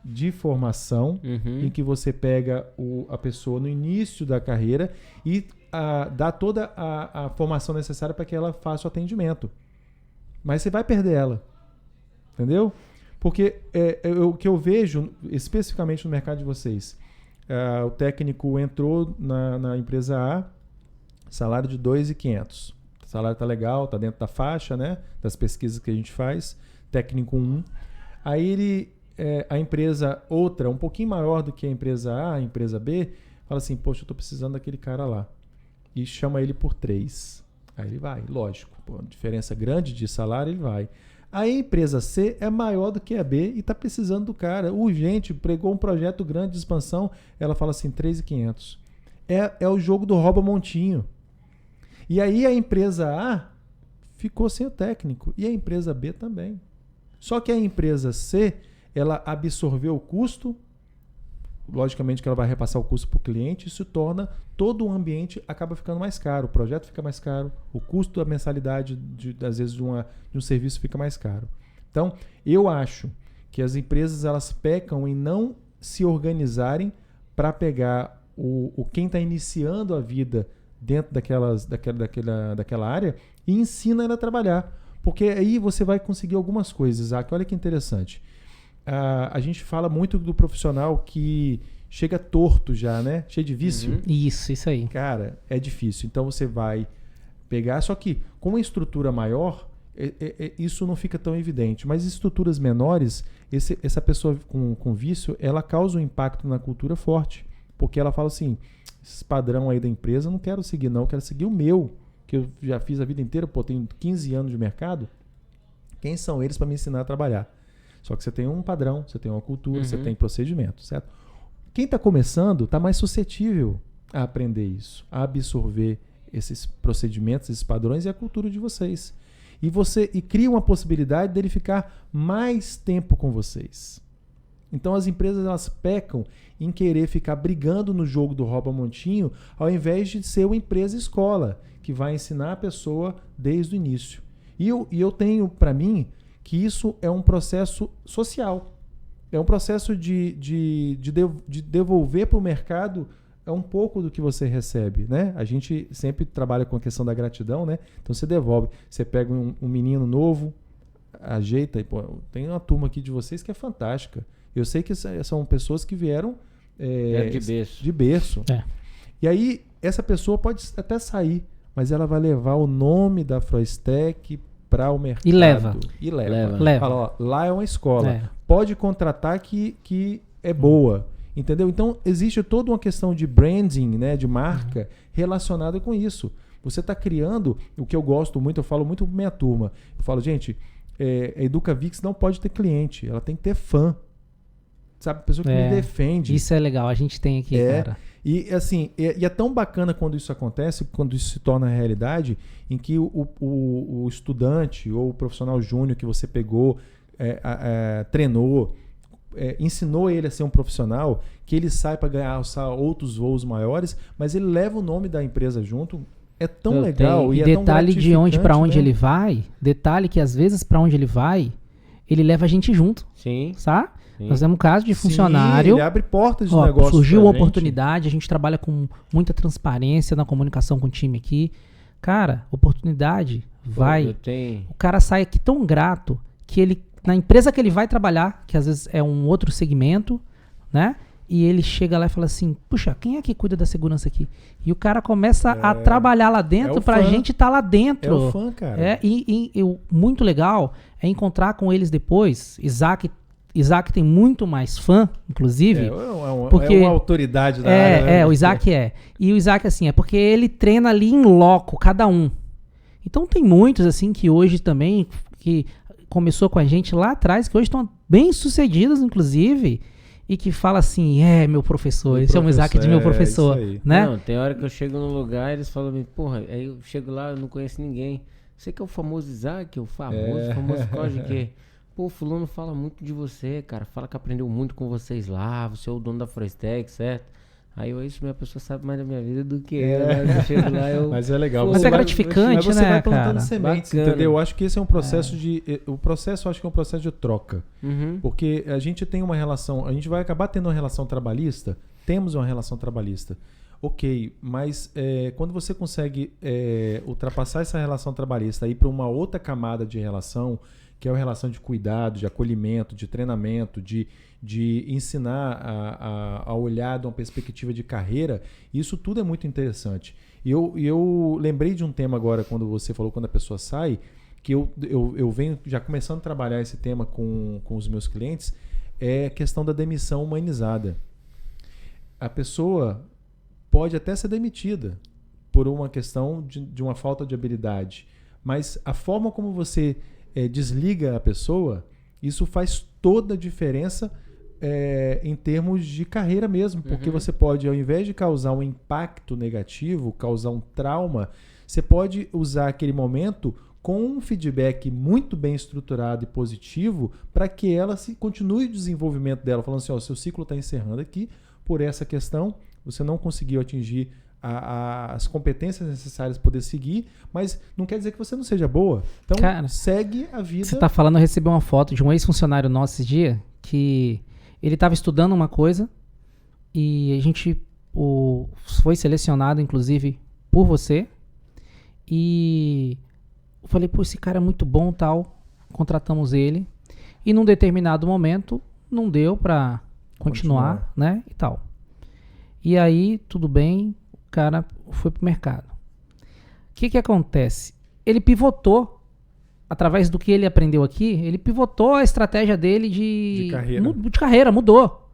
de formação, em que você pega a pessoa no início da carreira e dá toda a formação necessária para que ela faça o atendimento. Mas você vai perder ela. Entendeu? Porque o que eu vejo, especificamente no mercado de vocês, o técnico entrou na empresa A, salário de 2.500. O salário está legal, está dentro da faixa, né? Das pesquisas que a gente faz. Técnico 1. Aí a empresa outra, um pouquinho maior do que a empresa A, a empresa B, fala assim, poxa, eu estou precisando daquele cara lá. E chama ele por 3. Aí ele vai, lógico. Pô, diferença grande de salário, ele vai. Aí a empresa C é maior do que a B e está precisando do cara. Urgente, pregou um projeto grande de expansão, ela fala assim, 3.500. É o jogo do rouba-montinho. E aí a empresa A ficou sem o técnico e a empresa B também. Só que a empresa C, ela absorveu o custo, logicamente que ela vai repassar o custo para o cliente, isso torna todo o ambiente acaba ficando mais caro, o projeto fica mais caro, o custo da mensalidade, às vezes, de um serviço fica mais caro. Então, eu acho que as empresas elas pecam em não se organizarem para pegar quem está iniciando a vida dentro daquela área e ensina ele a trabalhar. Porque aí você vai conseguir algumas coisas, Isaac. Olha que interessante. A gente fala muito do profissional que chega torto já, né? Cheio de vício. Isso aí. Cara, é difícil. Então você vai pegar, só que com uma estrutura maior, isso não fica tão evidente. Mas estruturas menores, essa pessoa com vício, ela causa um impacto na cultura forte. Porque ela fala assim, esse padrão aí da empresa eu não quero seguir não, eu quero seguir o meu, que eu já fiz a vida inteira, tenho 15 anos de mercado. Quem são eles para me ensinar a trabalhar? Só que você tem um padrão, você tem uma cultura, você tem procedimento, certo? Quem está começando está mais suscetível a aprender isso, a absorver esses procedimentos, esses padrões e a cultura de vocês. E cria uma possibilidade dele ficar mais tempo com vocês. Então as empresas elas pecam em querer ficar brigando no jogo do rouba-montinho ao invés de ser uma empresa escola que vai ensinar a pessoa desde o início. E eu tenho para mim que isso é um processo social. É um processo de devolver para o mercado um pouco do que você recebe, né? A gente sempre trabalha com a questão da gratidão, né? Então você devolve. Você pega um menino novo, ajeita. Tem uma turma aqui de vocês que é fantástica. Eu sei que são pessoas que vieram de berço. É. E aí, essa pessoa pode até sair, mas ela vai levar o nome da Froistec para o mercado. E leva. Fala, ó, lá é uma escola. Pode contratar que é boa. Entendeu? Então, existe toda uma questão de branding, né, de marca, relacionada com isso. Você está criando, o que eu gosto muito, eu falo muito para minha turma. Eu falo, gente, a EducaVix não pode ter cliente, ela tem que ter fã. Sabe? Pessoa que me defende. Isso é legal, a gente tem aqui, cara. E assim, é tão bacana quando isso acontece, quando isso se torna realidade, em que o estudante ou o profissional júnior que você pegou, treinou, ensinou ele a ser um profissional, que ele sai para ganhar outros voos maiores, mas ele leva o nome da empresa junto. É tão legal e é tão detalhe de onde para onde, né? ele vai, detalhe que às vezes para onde ele vai, ele leva a gente junto. Sim. Sabe? Sim. Nós temos um caso de funcionário. Ele abre portas de negócio. Surgiu uma oportunidade, a gente trabalha com muita transparência na comunicação com o time aqui. Cara, oportunidade, vai. O cara sai aqui tão grato que ele, na empresa que ele vai trabalhar, que às vezes é um outro segmento, né? E ele chega lá e fala assim, puxa, quem é que cuida da segurança aqui? E o cara começa a trabalhar lá dentro pra gente estar lá dentro. É o fã, cara. Muito legal é encontrar com eles depois. Isaac tem muito mais fã, inclusive. Porque é uma autoridade da área. Né? O Isaac é. E o Isaac, assim, é porque ele treina ali em loco, cada um. Então tem muitos, assim, que hoje também, que começou com a gente lá atrás, que hoje estão bem sucedidos, inclusive, e que fala assim, meu professor, esse é o Isaac de meu professor, né? Não, tem hora que eu chego num lugar e eles falam, porra, aí eu chego lá, eu não conheço ninguém. Você que é o famoso Isaac, o famoso código que... Pô, fulano fala muito de você, cara. Fala que aprendeu muito com vocês lá. Você é o dono da Frostec, certo? Aí minha pessoa sabe mais da minha vida do que eu. Né? Eu chego lá, Mas é legal. Mas é gratificante, você né, vai plantando cara? sementes, Bacana. entendeu? Eu acho que esse é um processo de... O processo, eu acho que é um processo de troca. Uhum. Porque a gente tem uma relação... A gente vai acabar tendo uma relação trabalhista. Temos uma relação trabalhista. Ok, mas quando você consegue ultrapassar essa relação trabalhista e ir para uma outra camada de relação, que é a relação de cuidado, de acolhimento, de treinamento, de ensinar a olhar de uma perspectiva de carreira, isso tudo é muito interessante. E eu lembrei de um tema agora, quando você falou quando a pessoa sai, que eu venho já começando a trabalhar esse tema com os meus clientes, é a questão da demissão humanizada. A pessoa pode até ser demitida por uma questão de uma falta de habilidade, mas a forma como você desliga a pessoa, isso faz toda a diferença em termos de carreira mesmo, porque você pode, ao invés de causar um impacto negativo, causar um trauma, você pode usar aquele momento com um feedback muito bem estruturado e positivo para que ela continue o desenvolvimento dela, falando assim, seu ciclo está encerrando aqui por essa questão, você não conseguiu atingir as competências necessárias para poder seguir, mas não quer dizer que você não seja boa. Então, cara, segue a vida. Você está falando, eu recebi uma foto de um ex-funcionário nosso esse dia, que ele estava estudando uma coisa e a gente foi selecionado, inclusive, por você. E eu falei, esse cara é muito bom, tal. Contratamos ele. E num determinado momento, não deu para continuar, né? E tal. E aí, tudo bem, o cara foi pro mercado. O que acontece? Ele pivotou, através do que ele aprendeu aqui, ele pivotou a estratégia dele de carreira, mudou.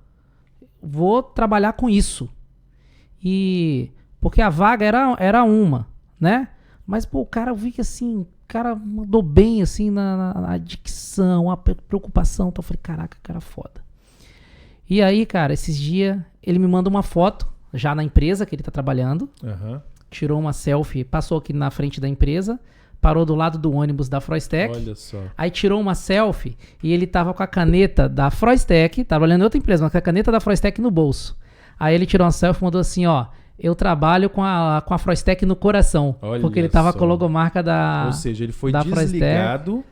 Vou trabalhar com isso. E porque a vaga era uma, né? Mas, o cara, eu vi que assim, o cara mandou bem, assim, na dicção, a preocupação. Então eu falei, caraca, cara foda. E aí, cara, esses dias, ele me manda uma foto, já na empresa que ele tá trabalhando. Tirou uma selfie, passou aqui na frente da empresa, parou do lado do ônibus da Frostec. Olha só. Aí tirou uma selfie e ele tava com a caneta da Frostec, trabalhando em outra empresa, mas com a caneta da Frostec no bolso. Aí ele tirou uma selfie e mandou assim, eu trabalho com a Frostec no coração. Olha, porque ele tava com a logomarca da Ou seja, ele foi desligado.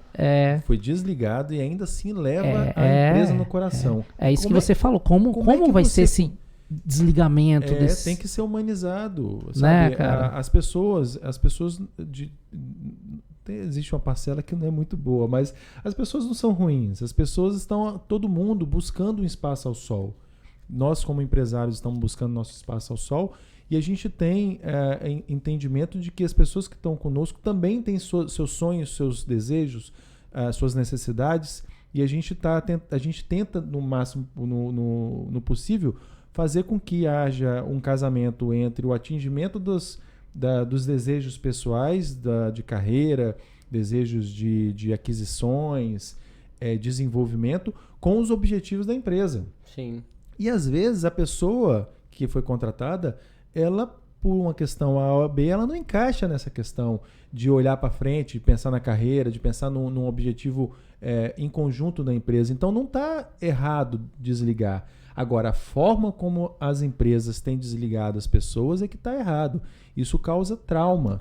Foi desligado e ainda assim leva a empresa no coração. É isso que você falou. Como vai ser esse desligamento desse... Tem que ser humanizado, sabe? Né, cara? As pessoas existe uma parcela que não é muito boa, mas as pessoas não são ruins. As pessoas estão, todo mundo, buscando um espaço ao sol. Nós, como empresários, estamos buscando nosso espaço ao sol e a gente tem entendimento de que as pessoas que estão conosco também têm seus sonhos, seus desejos, suas necessidades, e a gente tenta, no máximo, no possível, fazer com que haja um casamento entre o atingimento dos desejos pessoais, de carreira, desejos de aquisições, desenvolvimento, com os objetivos da empresa. Sim. E às vezes a pessoa que foi contratada, ela, por uma questão A ou B, ela não encaixa nessa questão de olhar para frente, de pensar na carreira, de pensar num objetivo em conjunto da empresa. Então não está errado desligar. Agora, a forma como as empresas têm desligado as pessoas é que está errado. Isso causa trauma.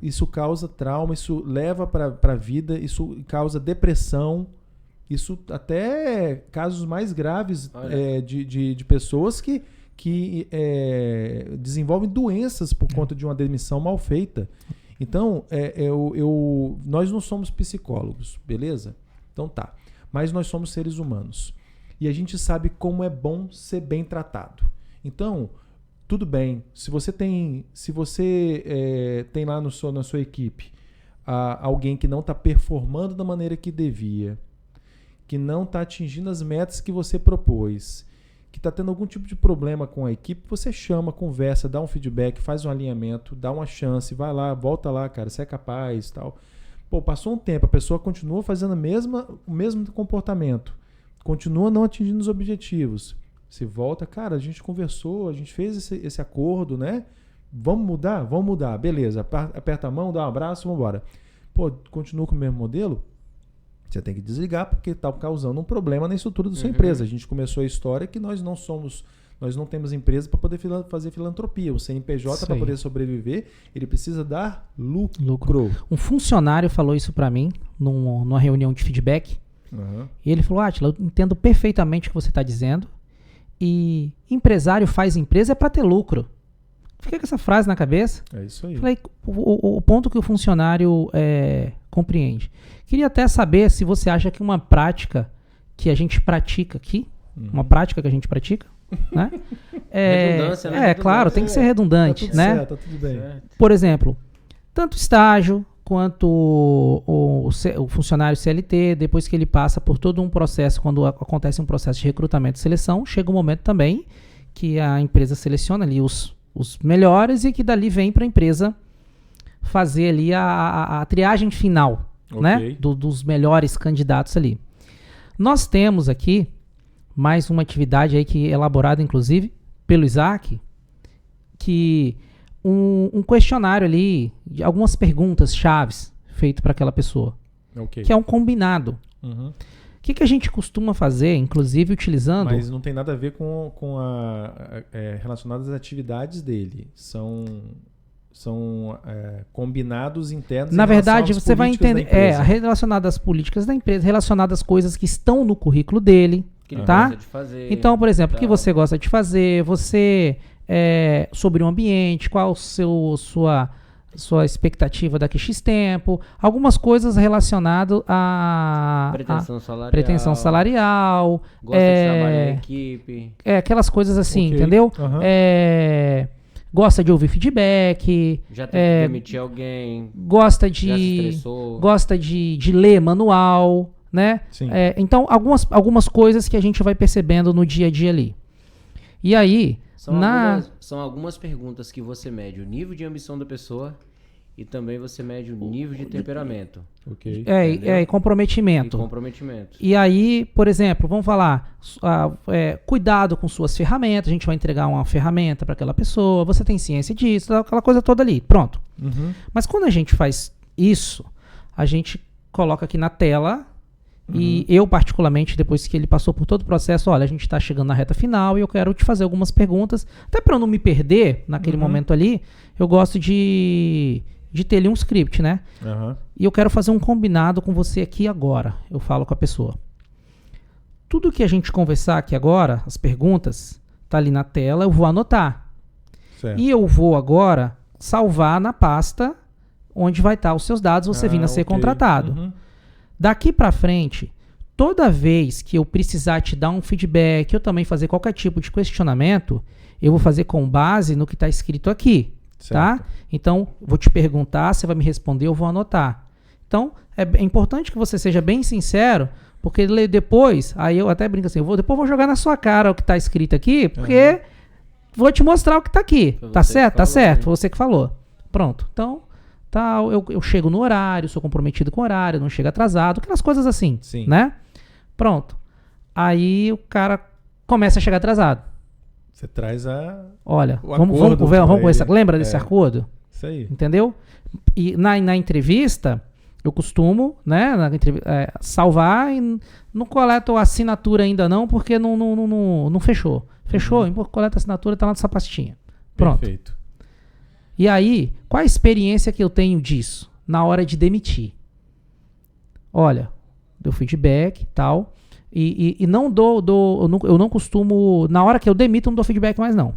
Isso causa trauma, isso leva para a vida, isso causa depressão. Isso até casos mais graves de pessoas que desenvolvem doenças por conta de uma demissão mal feita. Então, nós não somos psicólogos, beleza? Então tá. Mas nós somos seres humanos. E a gente sabe como é bom ser bem tratado. Então, tudo bem. Se você tem lá na sua equipe alguém que não está performando da maneira que devia, que não está atingindo as metas que você propôs, que está tendo algum tipo de problema com a equipe, você chama, conversa, dá um feedback, faz um alinhamento, dá uma chance, vai lá, volta lá, cara, você é capaz, tal. Pô, passou um tempo, a pessoa continua fazendo o mesmo comportamento, continua não atingindo os objetivos. Você volta, cara, a gente conversou, a gente fez esse acordo, né? Vamos mudar? Vamos mudar. Beleza, aperta a mão, dá um abraço, vamos embora. Pô, continua com o mesmo modelo? Você tem que desligar porque está causando um problema na estrutura da sua empresa. A gente começou a história que nós não temos empresa para poder fazer filantropia. O CNPJ, para poder sobreviver, ele precisa dar lucro. Um funcionário falou isso para mim numa reunião de feedback. E ele falou, Átila, eu entendo perfeitamente o que você está dizendo. E empresário faz empresa é para ter lucro. Fiquei com essa frase na cabeça. É isso aí. Falei, o ponto que o funcionário compreende. Queria até saber se você acha que uma prática que a gente pratica aqui, uma prática que a gente pratica, né? Redundância, né? Claro, tem que ser redundante, tá tudo né? Certo, tá tudo bem. Por exemplo, tanto estágio quanto o funcionário CLT, depois que ele passa por todo um processo, quando acontece um processo de recrutamento e seleção, chega um momento também que a empresa seleciona ali os melhores e que dali vem para a empresa fazer ali a triagem final, né? Dos melhores candidatos ali. Nós temos aqui mais uma atividade aí que é elaborada inclusive pelo Isaac, que um questionário ali, de algumas perguntas chaves feito para aquela pessoa, que é um combinado. O que a gente costuma fazer, inclusive utilizando... Mas não tem nada a ver com relacionadas às atividades dele. São combinados internos. Na verdade, você vai entender relacionado às políticas da empresa, relacionado às coisas que estão no currículo dele, que ele tá? gosta de fazer, então, por exemplo, o que você gosta de fazer, sobre o ambiente, qual sua expectativa daqui a X tempo, algumas coisas relacionadas a pretensão salarial, gosta de trabalhar em equipe, aquelas coisas assim, entendeu? Gosta de ouvir feedback, já tem que demitir alguém, gosta já se estressou, gosta de ler manual, né? Então, algumas coisas que a gente vai percebendo no dia a dia ali. E aí, são algumas perguntas que você mede o nível de ambição da pessoa e também você mede o nível de temperamento. E comprometimento. E aí, por exemplo, vamos falar, cuidado com suas ferramentas, a gente vai entregar uma ferramenta para aquela pessoa, você tem ciência disso, aquela coisa toda ali, pronto. Mas quando a gente faz isso, a gente coloca aqui na tela. E eu, particularmente, depois que ele passou por todo o processo, olha, a gente está chegando na reta final e eu quero te fazer algumas perguntas, até para eu não me perder naquele momento ali, eu gosto de ter ali um script, né? E eu quero fazer um combinado com você aqui agora, eu falo com a pessoa. Tudo que a gente conversar aqui agora, as perguntas, tá ali na tela, eu vou anotar. Certo. E eu vou agora salvar na pasta onde vai estar os seus dados, você vindo a ser contratado. Daqui para frente, toda vez que eu precisar te dar um feedback, eu também fazer qualquer tipo de questionamento, eu vou fazer com base no que está escrito aqui, tá? Então, vou te perguntar, você vai me responder, eu vou anotar. Então, é importante que você seja bem sincero, Porque depois, aí eu até brinco assim, depois vou jogar na sua cara o que tá escrito aqui, porque vou te mostrar o que tá aqui. Tá certo? Tá certo, foi você que falou. Pronto. Então, tá, eu chego no horário, sou comprometido com o horário, não chego atrasado, aquelas coisas assim, Sim. né? Pronto. Aí o cara começa a chegar atrasado. Você traz Olha, o vamos acordo conversar. pra ele. Lembra desse acordo? Isso aí. Entendeu? E na entrevista, eu costumo, né, salvar e não coleto a assinatura ainda não, porque não fechou. Fechou? Coleta a assinatura, tá lá nessa pastinha. Pronto. Perfeito. E aí, qual a experiência que eu tenho disso? Na hora de demitir. Olha, deu feedback e tal. E não eu não costumo, na hora que eu demito, eu não dou feedback mais não.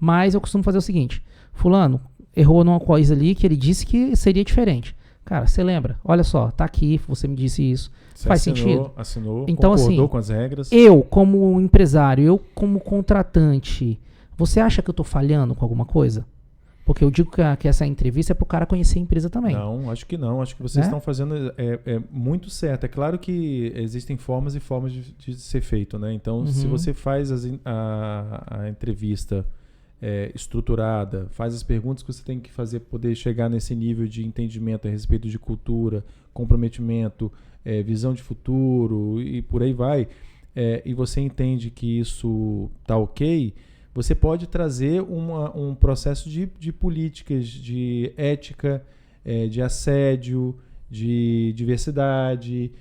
Mas eu costumo fazer o seguinte: fulano errou numa coisa ali que ele disse que seria diferente. Cara, você lembra? Olha só, tá aqui, você me disse isso. Você faz sentido? Assinou, então, concordou assim, com as regras. Eu, como empresário, eu como contratante, você acha que eu tô falhando com alguma coisa? Porque eu digo que essa entrevista é pro cara conhecer a empresa também. Não, acho que não. Acho que vocês estão fazendo muito certo. É claro que existem formas e formas de ser feito, né? Então, se você faz a entrevista estruturada, faz as perguntas que você tem que fazer para poder chegar nesse nível de entendimento a respeito de cultura, comprometimento, visão de futuro e por aí vai, e você entende que isso tá ok, você pode trazer um processo de políticas, de ética, de assédio, de diversidade,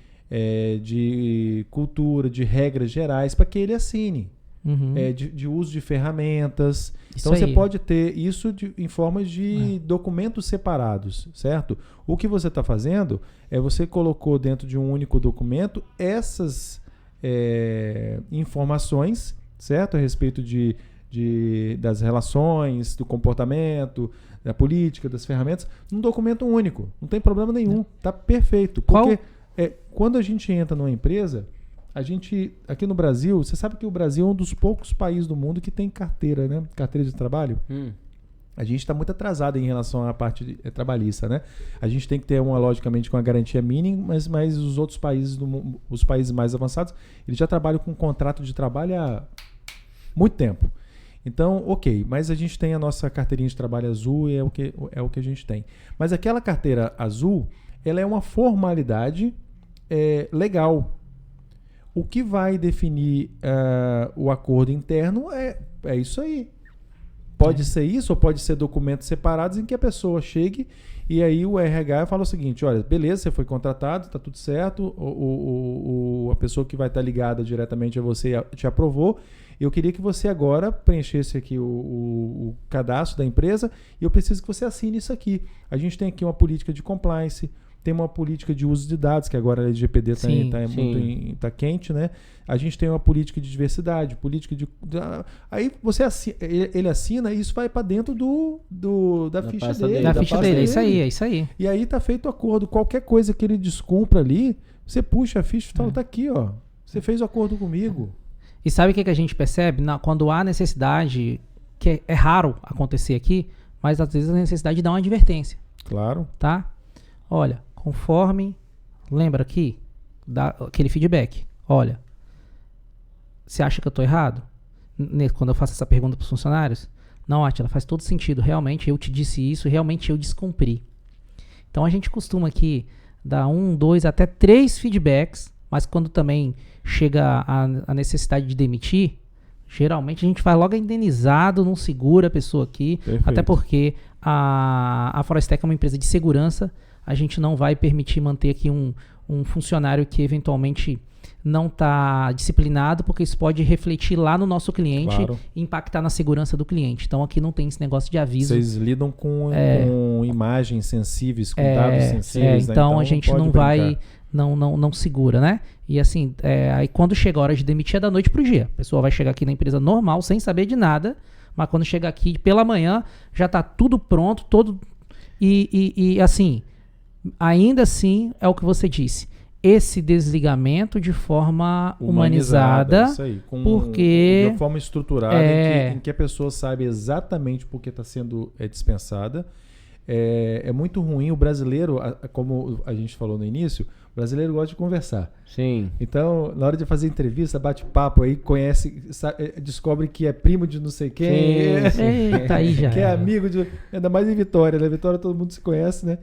de cultura, de regras gerais, para que ele assine. De uso de ferramentas. Isso então, você aí. pode ter isso em formas de documentos separados, certo? O que você está fazendo você colocou dentro de um único documento essas informações, certo? A respeito das relações, do comportamento, da política, das ferramentas, num documento único. Não tem problema nenhum. Tá perfeito. Porque quando a gente entra numa empresa, a gente, aqui no Brasil, você sabe que o Brasil é um dos poucos países do mundo que tem carteira, né? Carteira de trabalho. A gente está muito atrasado em relação à parte trabalhista, né? A gente tem que ter logicamente, com a garantia mínima, mas os outros países, os países mais avançados, eles já trabalham com contrato de trabalho há muito tempo. Então, ok, mas a gente tem a nossa carteirinha de trabalho azul e é o que a gente tem. Mas aquela carteira azul, ela é uma formalidade legal. O que vai definir o acordo interno é isso aí. Pode ser isso ou pode ser documentos separados em que a pessoa chegue e aí o RH fala o seguinte: olha, beleza, você foi contratado, está tudo certo, a pessoa que vai estar ligada diretamente a você te aprovou. Eu queria que você agora preenchesse aqui o cadastro da empresa e eu preciso que você assine isso aqui. A gente tem aqui uma política de compliance, tem uma política de uso de dados, que agora a LGPD está quente, né? A gente tem uma política de diversidade, política de... Aí ele assina e isso vai para dentro da ficha dele. Da ficha dele, é isso aí. E aí está feito o acordo. Qualquer coisa que ele descumpra ali, você puxa a ficha e fala, tá aqui, ó. Você fez o acordo comigo. E sabe o que a gente percebe? Quando há necessidade, que é raro acontecer aqui, mas às vezes a necessidade de dar uma advertência. Claro. Tá? Olha, conforme, lembra aqui, aquele feedback. Olha, você acha que eu estou errado? Quando eu faço essa pergunta para os funcionários? Não, Átila, faz todo sentido. Realmente eu te disse isso, realmente eu descumpri. Então a gente costuma aqui dar 1, 2, até 3 feedbacks, mas quando também chega a necessidade de demitir, geralmente a gente vai logo indenizado, não segura a pessoa aqui. Perfeito. Até porque a Forastec é uma empresa de segurança. A gente não vai permitir manter aqui um funcionário que eventualmente não está disciplinado, porque isso pode refletir lá no nosso cliente, claro, e impactar na segurança do cliente. Então aqui não tem esse negócio de aviso. Vocês lidam com imagens sensíveis, com dados sensíveis, né? Então a gente não vai, não segura, né? E assim, aí quando chega a hora de demitir é da noite pro dia. A pessoa vai chegar aqui na empresa normal, sem saber de nada, mas quando chega aqui pela manhã, já está tudo pronto, e assim, ainda assim, é o que você disse. Esse desligamento de forma humanizada, isso aí, porque de forma estruturada, em que a pessoa sabe exatamente por que está sendo dispensada. É muito ruim o brasileiro, como a gente falou no início, O brasileiro gosta de conversar. Sim. Então, na hora de fazer entrevista, bate-papo aí, conhece, descobre que é primo de não sei quem. Sim. Eita, aí já. Que é amigo de... Ainda mais em Vitória, né? Vitória todo mundo se conhece, né?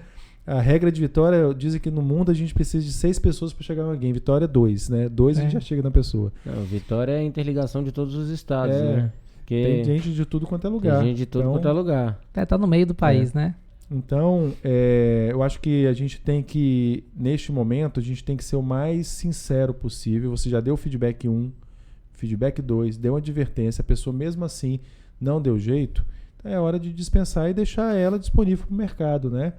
A regra de Vitória dizem que no mundo a gente precisa de 6 pessoas para chegar em alguém. Vitória é 2, né? 2 a gente já chega na pessoa. Não, Vitória é a interligação de todos os estados, É. né? Porque Tem gente de tudo quanto é lugar. tem gente de tudo quanto é lugar. Tá no meio do país, né? Então, eu acho que a gente tem que, neste momento, a gente tem que ser o mais sincero possível. Você já deu feedback 1, feedback 2, deu uma advertência, a pessoa mesmo assim não deu jeito, então é hora de dispensar e deixar ela disponível para o mercado, né?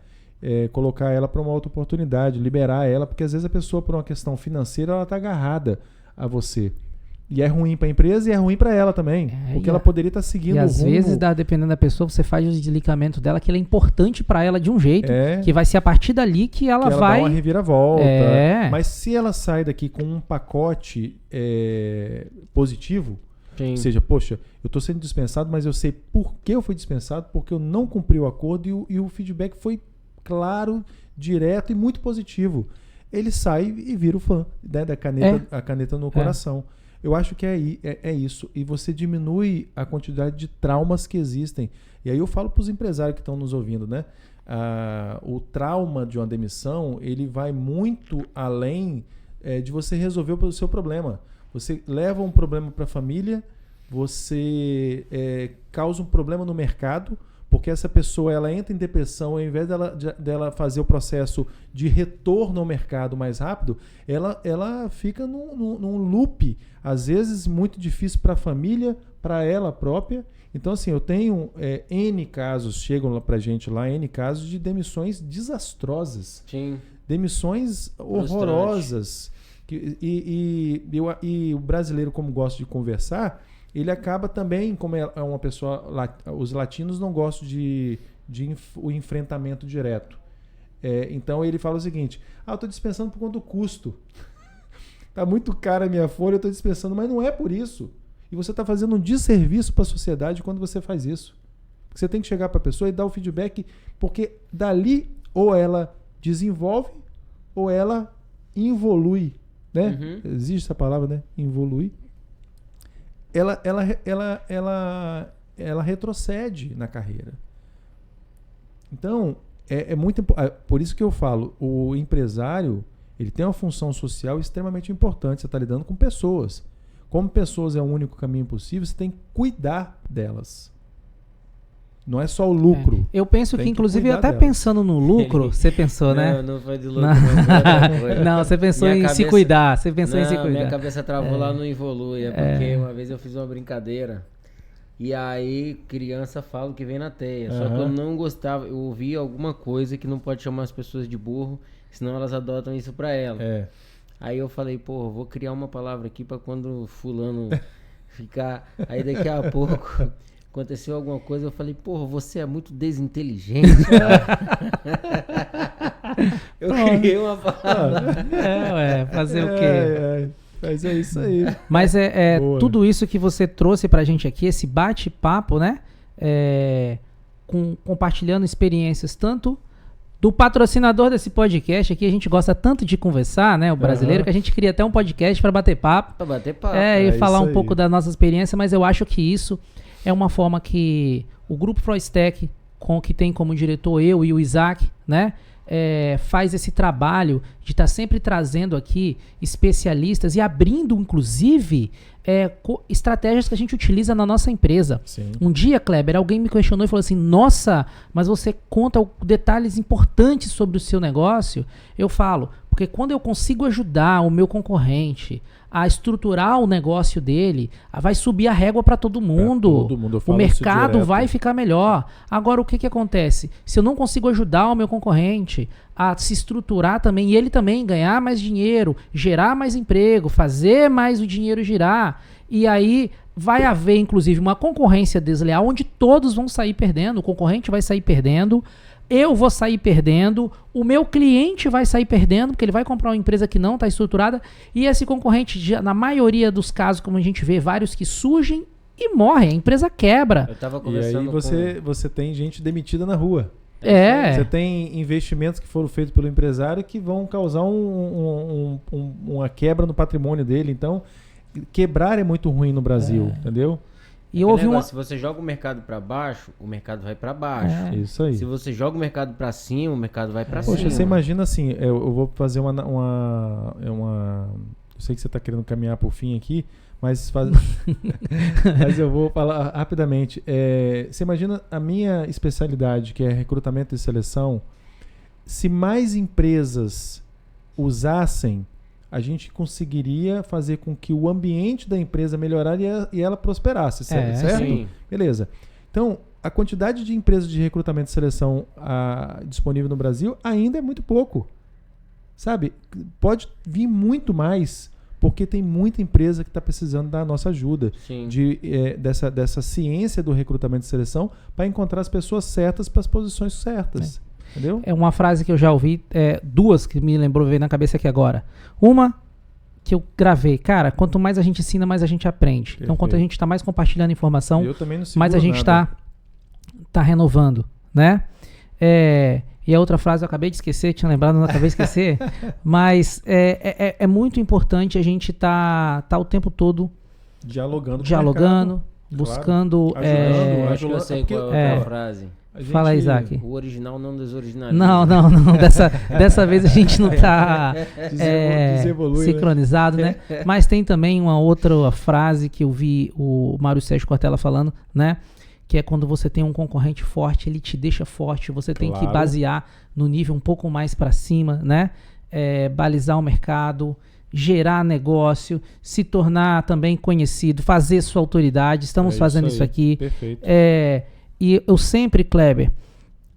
Colocar ela para uma outra oportunidade, liberar ela, porque às vezes a pessoa, por uma questão financeira, ela está agarrada a você. E é ruim para a empresa e é ruim para ela também, porque ela poderia estar seguindo e o às rumo. vezes, dependendo da pessoa, você faz o desligamento dela, que ele é importante para ela de um jeito, que vai ser a partir dali que ela vai... dá uma reviravolta. É. Mas se ela sai daqui com um pacote positivo, Sim. ou seja, poxa, eu estou sendo dispensado, mas eu sei por que eu fui dispensado, porque eu não cumpri o acordo e o feedback foi claro, direto e muito positivo. Ele sai e vira o fã, né, da caneta, a caneta no coração. Eu acho que é isso. E você diminui a quantidade de traumas que existem. E aí eu falo para os empresários que estão nos ouvindo, né? O trauma de uma demissão, ele vai muito além de você resolver o seu problema. Você leva um problema para a família, você causa um problema no mercado, porque essa pessoa ela entra em depressão, ao invés dela fazer o processo de retorno ao mercado mais rápido, ela fica num loop, às vezes muito difícil para a família, para ela própria. Então, assim, eu tenho N casos, chegam lá para a gente lá, N casos de demissões desastrosas. Sim. Demissões horrorosas. E o brasileiro, como gosta de conversar, ele acaba também, como é uma pessoa... Os latinos não gostam de o enfrentamento direto. Então ele fala o seguinte: eu estou dispensando por conta do custo. Está muito cara a minha folha, eu estou dispensando, mas não é por isso. E você está fazendo um desserviço para a sociedade quando você faz isso. Você tem que chegar para a pessoa e dar o feedback, porque dali ou ela desenvolve ou ela involui. Né? Uhum. Existe essa palavra, né? Involuir. Ela retrocede na carreira. Então, é muito por isso que eu falo, o empresário, ele tem uma função social extremamente importante. Você está lidando com pessoas. Como pessoas é o único caminho possível, você tem que cuidar delas. Não é só o lucro. Eu penso que, inclusive, até pensando no lucro, você pensou, né? Não foi de lucro, não. Não, você pensou em se cuidar. Você pensou em se cuidar. Minha cabeça travou lá no Involui. Porque uma vez eu fiz uma brincadeira. E aí, criança fala que vem na teia. Só que eu não gostava. Eu ouvi alguma coisa que não pode chamar as pessoas de burro, senão elas adotam isso pra ela. Aí eu falei, pô, vou criar uma palavra aqui pra quando fulano ficar... Aí daqui a pouco... Aconteceu alguma coisa, eu falei, porra, você é muito desinteligente. Eu criei uma palavra. Fazer o quê? Mas é isso aí. Mas tudo isso que você trouxe pra gente aqui, esse bate-papo, né? Compartilhando experiências, tanto do patrocinador desse podcast aqui, a gente gosta tanto de conversar, né? O brasileiro, que a gente cria até um podcast pra bater papo. Pra bater papo. E falar um pouco da nossa experiência, mas eu acho que isso é uma forma que o Grupo Froistec, que tem como diretor eu e o Isaac, né, faz esse trabalho de estar sempre trazendo aqui especialistas e abrindo, inclusive, estratégias que a gente utiliza na nossa empresa. Sim. Um dia, Kleber, alguém me questionou e falou assim, nossa, mas você conta detalhes importantes sobre o seu negócio? Eu falo, porque quando eu consigo ajudar o meu concorrente a estruturar o negócio dele, vai subir a régua para todo mundo. O mercado vai ficar melhor. Agora, o que acontece? Se eu não consigo ajudar o meu concorrente a se estruturar também, e ele também ganhar mais dinheiro, gerar mais emprego, fazer mais o dinheiro girar, e aí vai haver, inclusive, uma concorrência desleal, onde todos vão sair perdendo, o concorrente vai sair perdendo, eu vou sair perdendo, o meu cliente vai sair perdendo, porque ele vai comprar uma empresa que não está estruturada, e esse concorrente, na maioria dos casos, como a gente vê, vários que surgem e morrem, a empresa quebra. Eu tava conversando e aí você tem gente demitida na rua. Você tem investimentos que foram feitos pelo empresário que vão causar uma quebra no patrimônio dele. Então, quebrar é muito ruim no Brasil, entendeu? E eu ouvi Se você joga o mercado para baixo, o mercado vai para baixo. Isso aí. Se você joga o mercado para cima, o mercado vai para cima. Poxa, você imagina assim, eu vou fazer uma eu sei que você está querendo caminhar para o fim aqui, mas eu vou falar rapidamente. Você imagina a minha especialidade, que é recrutamento e seleção, se mais empresas usassem, a gente conseguiria fazer com que o ambiente da empresa melhorasse e ela prosperasse, certo? Sim. Beleza. Então, a quantidade de empresas de recrutamento e seleção disponível no Brasil ainda é muito pouco. Sabe? Pode vir muito mais, porque tem muita empresa que está precisando da nossa ajuda. Sim. Dessa ciência do recrutamento e seleção para encontrar as pessoas certas para as posições certas. Entendeu? É uma frase que eu já ouvi, duas que me lembrou, veio na cabeça aqui agora. Uma que eu gravei, cara, quanto mais a gente ensina, mais a gente aprende. Perfeito. Então, quanto a gente está mais compartilhando informação, mais a gente está renovando, né? E a outra frase eu acabei de esquecer, tinha lembrado, não acabei de esquecer, mas é muito importante a gente tá o tempo todo dialogando, buscando... Ajudando, acho que eu sei qual é a frase. Fala aí, Isaac. O original não desoriginaliza. Não. Dessa vez a gente não está sincronizado, né? Mas tem também uma outra frase que eu vi o Mário Sérgio Cortella falando, né? Que é quando você tem um concorrente forte, ele te deixa forte. Você tem que basear no nível um pouco mais para cima, né? Balizar o mercado, gerar negócio, se tornar também conhecido, fazer sua autoridade. Estamos fazendo isso aqui. Perfeito. E eu sempre, Kleber,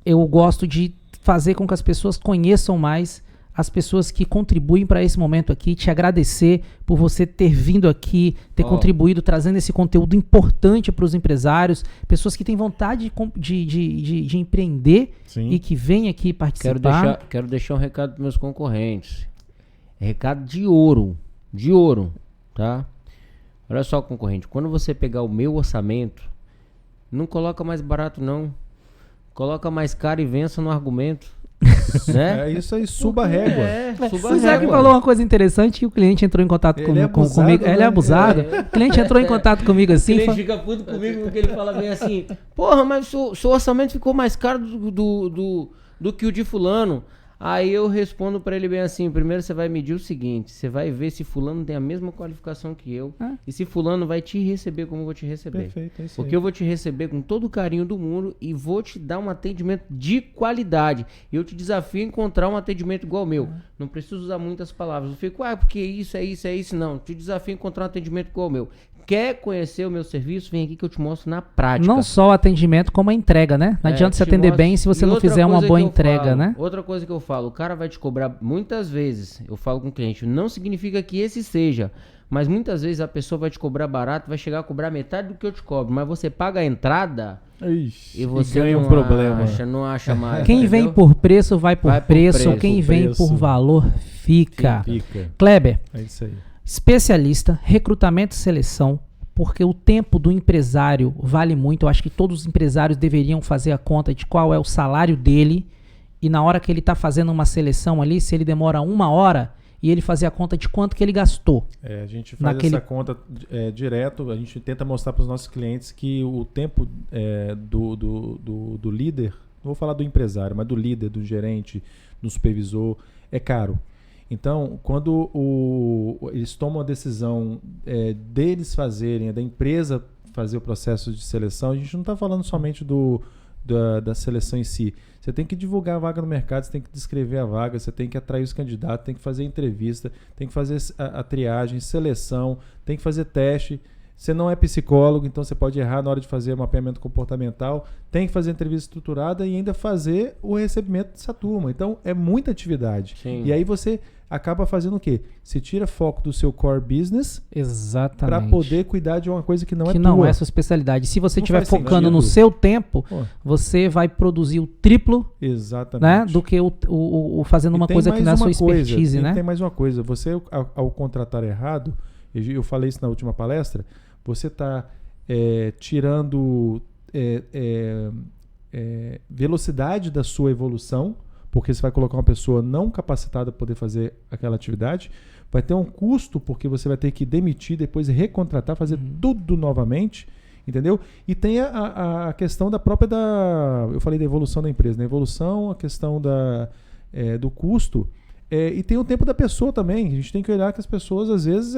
eu gosto de fazer com que as pessoas conheçam mais as pessoas que contribuem para esse momento aqui, te agradecer por você ter vindo aqui, ter contribuído, trazendo esse conteúdo importante para os empresários, pessoas que têm vontade de empreender. Sim. E que vêm aqui participar. Quero deixar um recado para meus concorrentes. Recado de ouro, tá? Olha só, concorrente, quando você pegar o meu orçamento, não coloca mais barato, não. Coloca mais caro e vença no argumento. Né? É isso aí, suba a régua. O Isaac falou uma coisa interessante que o cliente entrou em contato comigo. Ele é abusado. O cliente entrou em contato comigo assim. O cliente fica puto comigo porque ele fala bem assim: porra, mas o seu orçamento ficou mais caro do que o de fulano. Aí eu respondo pra ele bem assim: primeiro você vai medir o seguinte, você vai ver se fulano tem a mesma qualificação que eu, e se fulano vai te receber como eu vou te receber. Perfeito, é isso porque aí. eu vou te receber com todo o carinho do mundo e vou te dar um atendimento de qualidade. Eu te desafio a encontrar um atendimento igual ao meu. Não preciso usar muitas palavras. Eu fico, porque isso é isso, não. Te desafio a encontrar um atendimento igual ao meu. Quer conhecer o meu serviço? Vem aqui que eu te mostro na prática. Não só o atendimento, como a entrega, né? Não adianta você atender bem se você não fizer uma boa entrega, né? Outra coisa que eu falo, o cara vai te cobrar muitas vezes, eu falo com o cliente, não significa que esse seja, mas muitas vezes a pessoa vai te cobrar barato, vai chegar a cobrar metade do que eu te cobro, mas você paga a entrada e você ganha não um problema. não acha mais. Quem vem por preço, vai por preço. Quem vem por valor, fica. Kleber, é isso aí. Especialista, recrutamento e seleção, porque o tempo do empresário vale muito. Eu acho que todos os empresários deveriam fazer a conta de qual é o salário dele e na hora que ele está fazendo uma seleção ali, se ele demora 1 hora, e ele fazer a conta de quanto que ele gastou. A gente faz essa conta direto, a gente tenta mostrar para os nossos clientes que o tempo do líder, não vou falar do empresário, mas do líder, do gerente, do supervisor, é caro. Então, quando eles tomam a decisão deles fazerem, da empresa fazer o processo de seleção, a gente não está falando somente da seleção em si. Você tem que divulgar a vaga no mercado, você tem que descrever a vaga, você tem que atrair os candidatos, tem que fazer entrevista, tem que fazer a triagem, seleção, tem que fazer teste. Você não é psicólogo, então você pode errar na hora de fazer mapeamento comportamental. Tem que fazer entrevista estruturada e ainda fazer o recebimento dessa turma. Então, é muita atividade. Sim. E aí você acaba fazendo o quê? Você tira foco do seu core business para poder cuidar de uma coisa que não é tua. Que não é sua especialidade. Se você estiver focando no seu tempo, você vai produzir o triplo, né, do que fazendo uma coisa que não é a sua expertise. Né? Tem mais uma coisa. Você, ao contratar errado, eu falei isso na última palestra, você está tirando velocidade da sua evolução, porque você vai colocar uma pessoa não capacitada para poder fazer aquela atividade. Vai ter um custo, porque você vai ter que demitir, depois recontratar, fazer tudo novamente, entendeu? E tem a questão da própria eu falei da evolução da empresa, né? Evolução, a questão do custo, e tem o tempo da pessoa também. A gente tem que olhar que as pessoas, às vezes,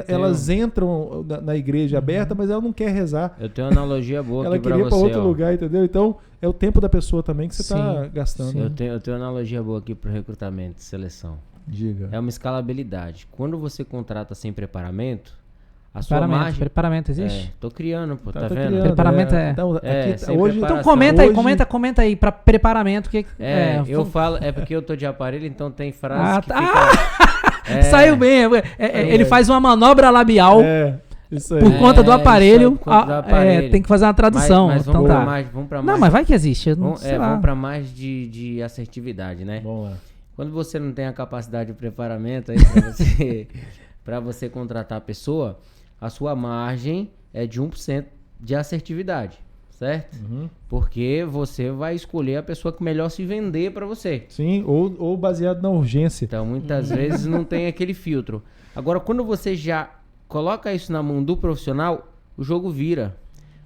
elas entram na igreja aberta, mas ela não quer rezar. Eu tenho uma analogia boa ela aqui pra você. Ela queria para outro lugar, entendeu? Então, é o tempo da pessoa também que você está gastando. Sim, eu tenho uma analogia boa aqui para recrutamento e seleção. Diga. É uma escalabilidade. Quando você contrata sem preparamento, a sua margem... Preparamento existe? Tô criando, pô, tá vendo? Criando, preparamento Então, aqui, hoje, então comenta aí para preparamento. Eu falo, é porque eu tô de aparelho, então tem frase que fica... Saiu bem. Ele faz uma manobra labial. Isso aí. Por conta do aparelho, aparelho. tem que fazer uma tradução. Mas então vamos pra mais. Não, mas vai que existe. Vamos pra mais de assertividade, né? Vamos lá. Quando você não tem a capacidade de preparamento aí para você contratar a pessoa, a sua margem é de 1% de assertividade, certo? Porque você vai escolher a pessoa que melhor se vender para você. Sim, ou baseado na urgência. Então, muitas vezes não tem aquele filtro. Agora, quando você já coloca isso na mão do profissional, o jogo vira.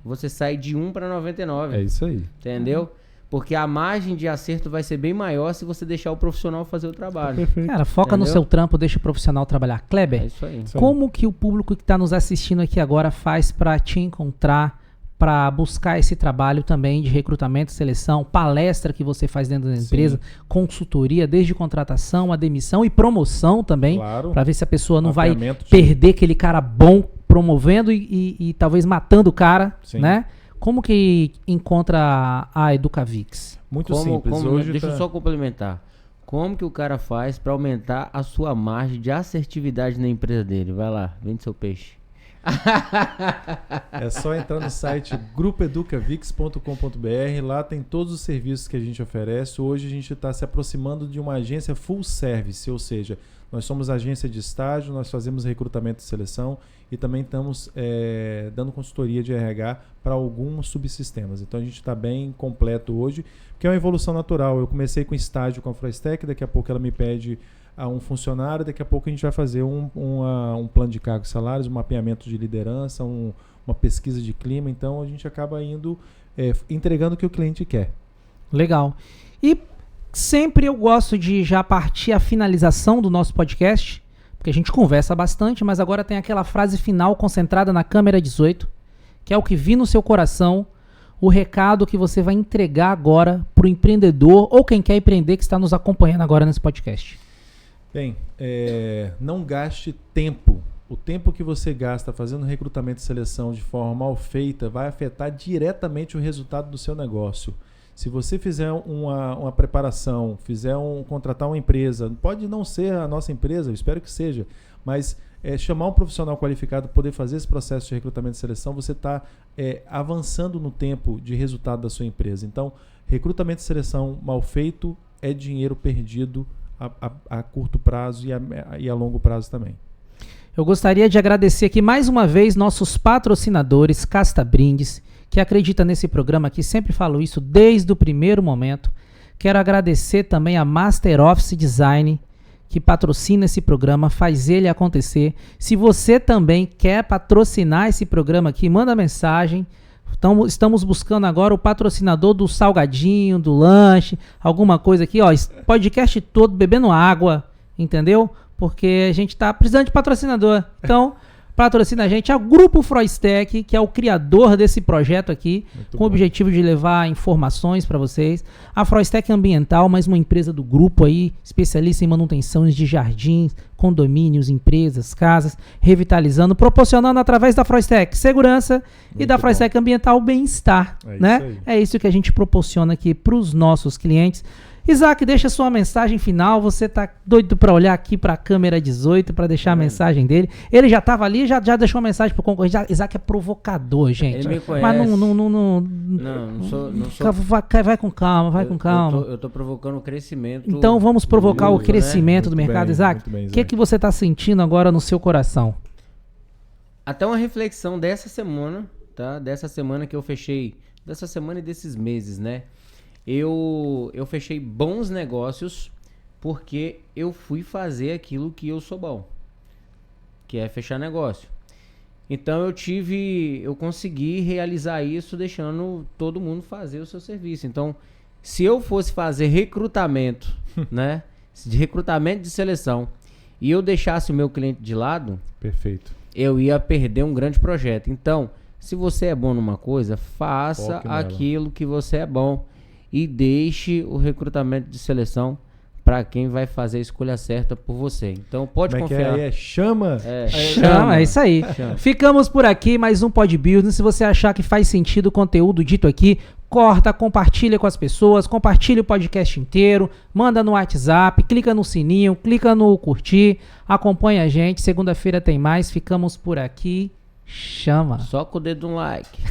Você sai de 1 para 99. É isso aí. Entendeu? Porque a margem de acerto vai ser bem maior se você deixar o profissional fazer o trabalho. Perfeito. Cara, foca no seu trampo, deixa o profissional trabalhar. Kleber, É isso aí. como que o público que está nos assistindo aqui agora faz para te encontrar, para buscar esse trabalho também de recrutamento, seleção, palestra que você faz dentro da empresa, consultoria, desde contratação, a demissão e promoção também, Claro. para ver se a pessoa não vai Mapeamento de- perder aquele cara bom promovendo e talvez matando o cara, Sim. né? Como que encontra a Educavix? Muito simples. Hoje deixa eu só complementar. Como que o cara faz para aumentar a sua margem de assertividade na empresa dele? Vai lá, vende seu peixe. É só entrar no site grupoeducavix.com.br. Lá tem todos os serviços que a gente oferece. Hoje a gente está se aproximando de uma agência full service, ou seja, nós somos agência de estágio, nós fazemos recrutamento e seleção e também estamos dando consultoria de RH para alguns subsistemas. Então a gente está bem completo hoje, porque é uma evolução natural. Eu comecei com estágio com a Froistec, daqui a pouco ela me pede a um funcionário, daqui a pouco a gente vai fazer um plano de cargos e salários, um mapeamento de liderança, uma pesquisa de clima. Então a gente acaba indo entregando o que o cliente quer. Legal. E sempre eu gosto de já partir a finalização do nosso podcast, porque a gente conversa bastante, mas agora tem aquela frase final concentrada na câmera 18, que é o que vi no seu coração, o recado que você vai entregar agora para o empreendedor ou quem quer empreender que está nos acompanhando agora nesse podcast. Bem, não gaste tempo. O tempo que você gasta fazendo recrutamento e seleção de forma mal feita vai afetar diretamente o resultado do seu negócio. Se você fizer uma preparação, contratar uma empresa, pode não ser a nossa empresa, eu espero que seja, mas chamar um profissional qualificado para poder fazer esse processo de recrutamento e seleção, você está avançando no tempo de resultado da sua empresa. Então, recrutamento e seleção mal feito é dinheiro perdido a curto prazo e a longo prazo também. Eu gostaria de agradecer aqui mais uma vez nossos patrocinadores, Casta Brindes, que acredita nesse programa aqui, sempre falo isso desde o primeiro momento. Quero agradecer também a Master Office Design, que patrocina esse programa, faz ele acontecer. Se você também quer patrocinar esse programa aqui, manda mensagem. Estamos buscando agora o patrocinador do salgadinho, do lanche, alguma coisa aqui, ó, podcast todo bebendo água, entendeu? Porque a gente está precisando de patrocinador. Então, patrocina a gente. É o Grupo Froistec, que é o criador desse projeto aqui, com o objetivo de levar informações para vocês. A Froistec Ambiental, mais uma empresa do grupo aí, especialista em manutenções de jardins, condomínios, empresas, casas, revitalizando, proporcionando através da Froistec segurança e da Froistec Ambiental bem-estar, né? É isso que a gente proporciona aqui para os nossos clientes. Isaac, deixa sua mensagem final. Você tá doido para olhar aqui para a câmera 18 para deixar a mensagem dele. Ele já tava ali, já deixou a mensagem pro concorrente. Isaac é provocador, gente. Ele me conhece. Mas não sou. Vai com calma, vai com calma. Eu tô provocando o crescimento. Então vamos provocar o crescimento do Muito mercado, bem, Isaac. muito bem, O que você tá sentindo agora no seu coração? Até uma reflexão dessa semana, tá? Dessa semana que eu fechei dessa semana e desses meses, né? Eu fechei bons negócios porque eu fui fazer aquilo que eu sou bom, que é fechar negócio. Então eu consegui realizar isso deixando todo mundo fazer o seu serviço. Então, se eu fosse fazer recrutamento, né? De recrutamento de seleção, e eu deixasse o meu cliente de lado, Perfeito. eu ia perder um grande projeto. Então, se você é bom numa coisa, faça Foque nela. aquilo que você é bom e deixe o recrutamento de seleção para quem vai fazer a escolha certa por você. Então, pode Como é que confiar. é? Chama? Chama, é isso aí. Chama. Ficamos por aqui, mais um Pod Business. Se você achar que faz sentido o conteúdo dito aqui, corta, compartilha com as pessoas, compartilha o podcast inteiro, manda no WhatsApp, clica no sininho, clica no curtir, acompanha a gente. Segunda-feira tem mais. Ficamos por aqui. Chama. Só com o dedo no like.